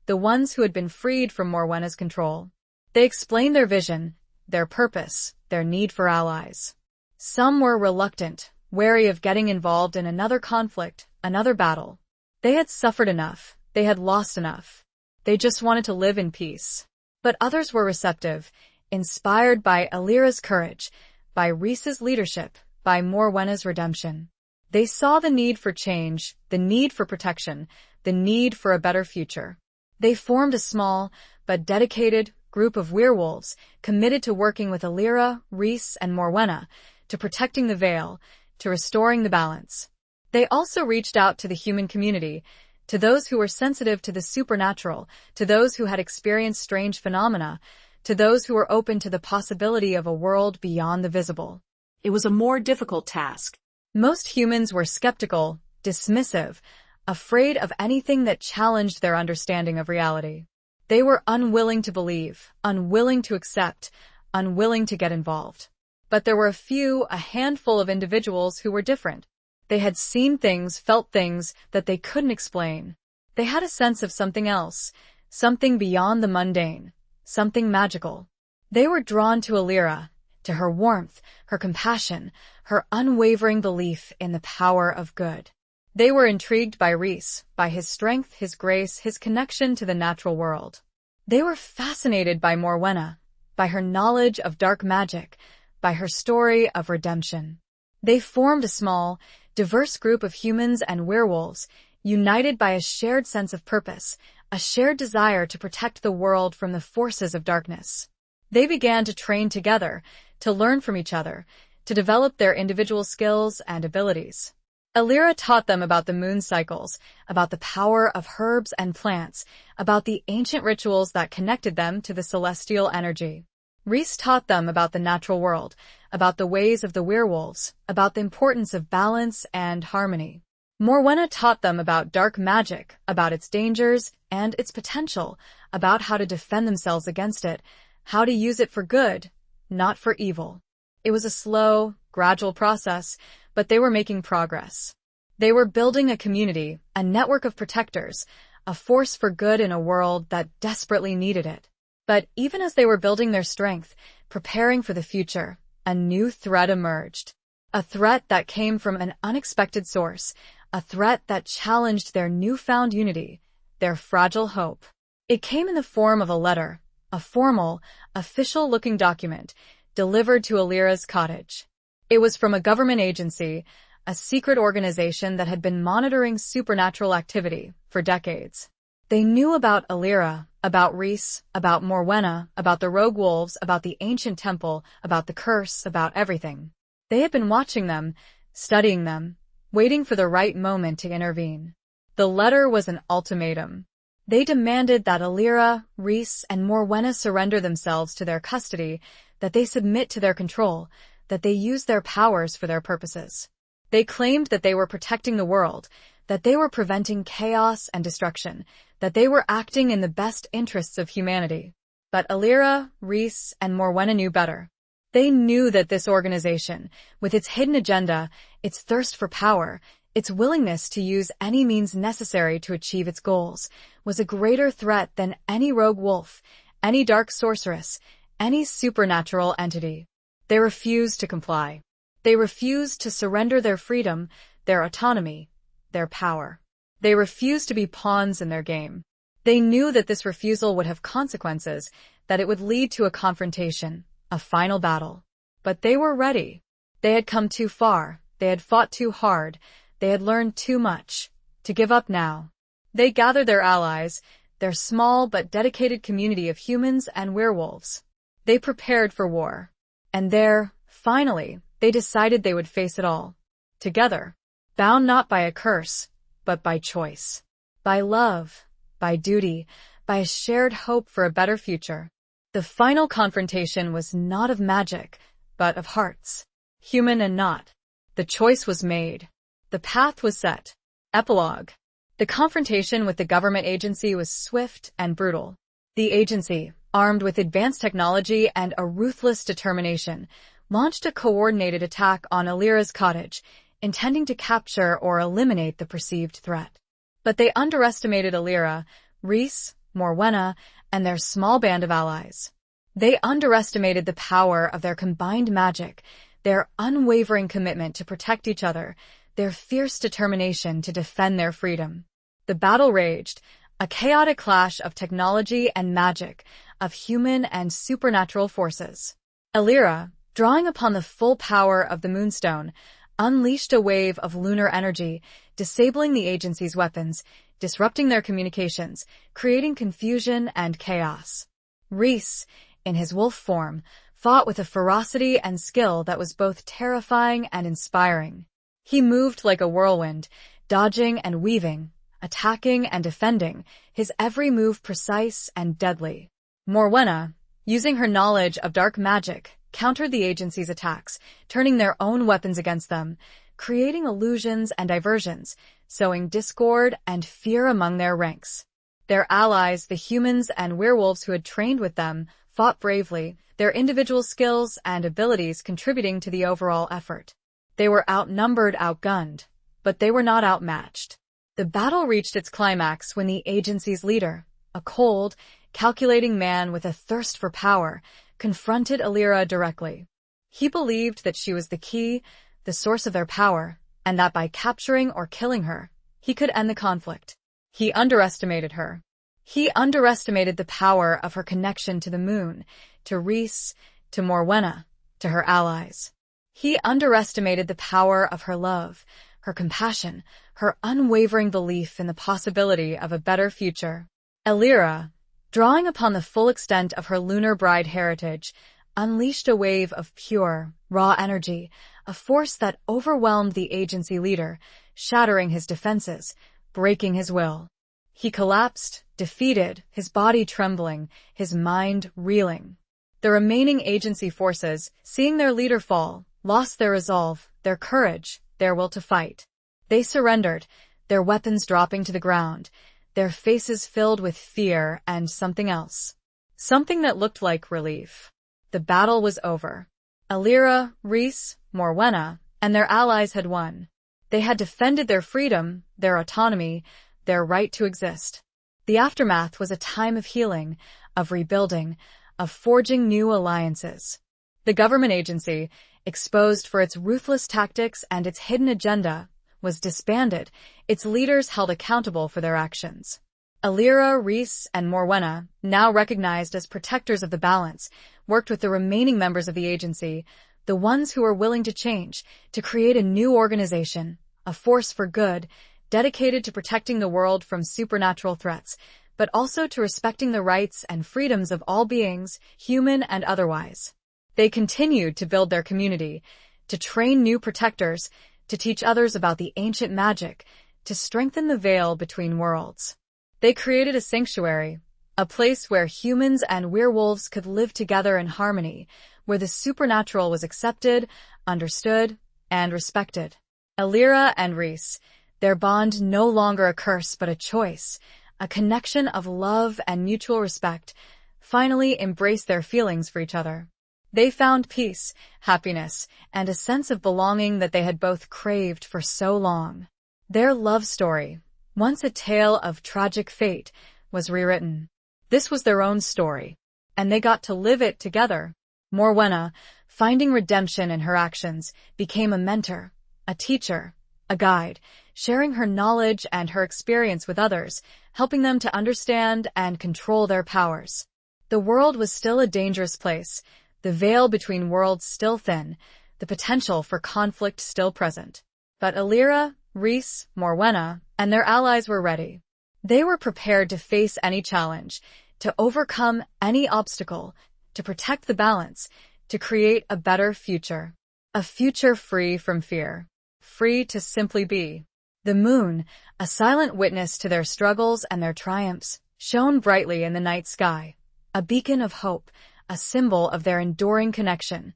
the ones who had been freed from Morwenna's control. They explained their vision, their purpose, their need for allies. Some were reluctant, wary of getting involved in another conflict, another battle. They had suffered enough. They had lost enough. They just wanted to live in peace. But others were receptive, inspired by Alira's courage, by Rhys's leadership, by Morwenna's redemption. They saw the need for change, the need for protection, the need for a better future. They formed a small, but dedicated, group of werewolves, committed to working with Alira, Rhys, and Morwenna, to protecting the veil, to restoring the balance. They also reached out to the human community, to those who were sensitive to the supernatural, to those who had experienced strange phenomena, to those who were open to the possibility of a world beyond the visible. It was a more difficult task. Most humans were skeptical, dismissive, afraid of anything that challenged their understanding of reality. They were unwilling to believe, unwilling to accept, unwilling to get involved. But there were a handful of individuals who were different. They had seen things, felt things that they couldn't explain. They had a sense of something else, something beyond the mundane, something magical. They were drawn to Alira, to her warmth, her compassion, her unwavering belief in the power of good. They were intrigued by Rhys, by his strength, his grace, his connection to the natural world. They were fascinated by Morwenna, by her knowledge of dark magic, by her story of redemption. They formed a small, diverse group of humans and werewolves, united by a shared sense of purpose, a shared desire to protect the world from the forces of darkness. They began to train together, to learn from each other, to develop their individual skills and abilities. Alira taught them about the moon cycles, about the power of herbs and plants, about the ancient rituals that connected them to the celestial energy. Rhys taught them about the natural world, about the ways of the werewolves, about the importance of balance and harmony. Morwenna taught them about dark magic, about its dangers and its potential, about how to defend themselves against it, how to use it for good, not for evil. It was a slow, gradual process, but they were making progress. They were building a community, a network of protectors, a force for good in a world that desperately needed it. But even as they were building their strength, preparing for the future, a new threat emerged. A threat that came from an unexpected source, a threat that challenged their newfound unity, their fragile hope. It came in the form of a letter, a formal, official-looking document, delivered to Alira's cottage. It was from a government agency, a secret organization that had been monitoring supernatural activity for decades. They knew about Alira, about Rhys, about Morwenna, about the rogue wolves, about the ancient temple, about the curse, about everything. They had been watching them, studying them, waiting for the right moment to intervene. The letter was an ultimatum. They demanded that Alira, Rhys, and Morwenna surrender themselves to their custody, that they submit to their control, that they use their powers for their purposes. They claimed that they were protecting the world, that they were preventing chaos and destruction, that they were acting in the best interests of humanity. But Alira, Rhys, and Morwenna knew better. They knew that this organization, with its hidden agenda, its thirst for power, its willingness to use any means necessary to achieve its goals, was a greater threat than any rogue wolf, any dark sorceress, any supernatural entity. They refused to comply. They refused to surrender their freedom, their autonomy, their power. They refused to be pawns in their game. They knew that this refusal would have consequences, that it would lead to a confrontation, a final battle. But they were ready. They had come too far. They had fought too hard. They had learned too much. To give up now. They gathered their allies, their small but dedicated community of humans and werewolves. They prepared for war. And there, finally, they decided they would face it all. Together. Bound not by a curse, but by choice. By love, by duty, by a shared hope for a better future. The final confrontation was not of magic, but of hearts. Human and not. The choice was made. The path was set. Epilogue. The confrontation with the government agency was swift and brutal. The agency, armed with advanced technology and a ruthless determination, launched a coordinated attack on Alira's cottage, intending to capture or eliminate the perceived threat. But they underestimated Alira, Rhys, Morwenna, and their small band of allies. They underestimated the power of their combined magic, their unwavering commitment to protect each other, their fierce determination to defend their freedom. The battle raged, a chaotic clash of technology and magic, of human and supernatural forces. Alira, drawing upon the full power of the Moonstone, unleashed a wave of lunar energy, disabling the agency's weapons, disrupting their communications, creating confusion and chaos. Rhys, in his wolf form, fought with a ferocity and skill that was both terrifying and inspiring. He moved like a whirlwind, dodging and weaving, attacking and defending, his every move precise and deadly. Morwenna, using her knowledge of dark magic, countered the agency's attacks, turning their own weapons against them, creating illusions and diversions, sowing discord and fear among their ranks. Their allies, the humans and werewolves who had trained with them, fought bravely, their individual skills and abilities contributing to the overall effort. They were outnumbered, outgunned, but they were not outmatched. The battle reached its climax when the agency's leader, a cold, calculating man with a thirst for power, confronted Alira directly. He believed that she was the key, the source of their power, and that by capturing or killing her, he could end the conflict. He underestimated her. He underestimated the power of her connection to the moon, to Rhys, to Morwenna, to her allies. He underestimated the power of her love, her compassion, her unwavering belief in the possibility of a better future. Elira, drawing upon the full extent of her lunar bride heritage, unleashed a wave of pure, raw energy, a force that overwhelmed the agency leader, shattering his defenses, breaking his will. He collapsed, defeated, his body trembling, his mind reeling. The remaining agency forces, seeing their leader fall, lost their resolve, their courage, their will to fight. They surrendered, their weapons dropping to the ground, their faces filled with fear and something else. Something that looked like relief. The battle was over. Elira, Rhys, Morwenna, and their allies had won. They had defended their freedom, their autonomy, their right to exist. The aftermath was a time of healing, of rebuilding, of forging new alliances. The government agency, exposed for its ruthless tactics and its hidden agenda, was disbanded, its leaders held accountable for their actions. Elira, Rhys, and Morwenna, now recognized as protectors of the balance, worked with the remaining members of the agency, the ones who were willing to change, to create a new organization, a force for good, dedicated to protecting the world from supernatural threats, but also to respecting the rights and freedoms of all beings, human and otherwise. They continued to build their community, to train new protectors, to teach others about the ancient magic, to strengthen the veil between worlds. They created a sanctuary, a place where humans and werewolves could live together in harmony, where the supernatural was accepted, understood, and respected. Elira and Rhys, their bond no longer a curse but a choice, a connection of love and mutual respect, finally embraced their feelings for each other. They found peace, happiness, and a sense of belonging that they had both craved for so long. Their love story, once a tale of tragic fate, was rewritten. This was their own story, and they got to live it together. Morwenna, finding redemption in her actions, became a mentor, a teacher, a guide, sharing her knowledge and her experience with others, helping them to understand and control their powers. The world was still a dangerous place, the veil between worlds still thin, the potential for conflict still present. But Elira, Rhys, Morwenna, and their allies were ready. They were prepared to face any challenge, to overcome any obstacle, to protect the balance, to create a better future. A future free from fear, free to simply be. The moon, a silent witness to their struggles and their triumphs, shone brightly in the night sky, a beacon of hope, a symbol of their enduring connection,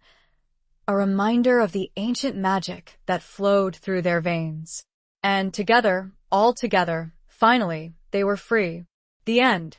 a reminder of the ancient magic that flowed through their veins. And together, all together, finally, they were free. The end.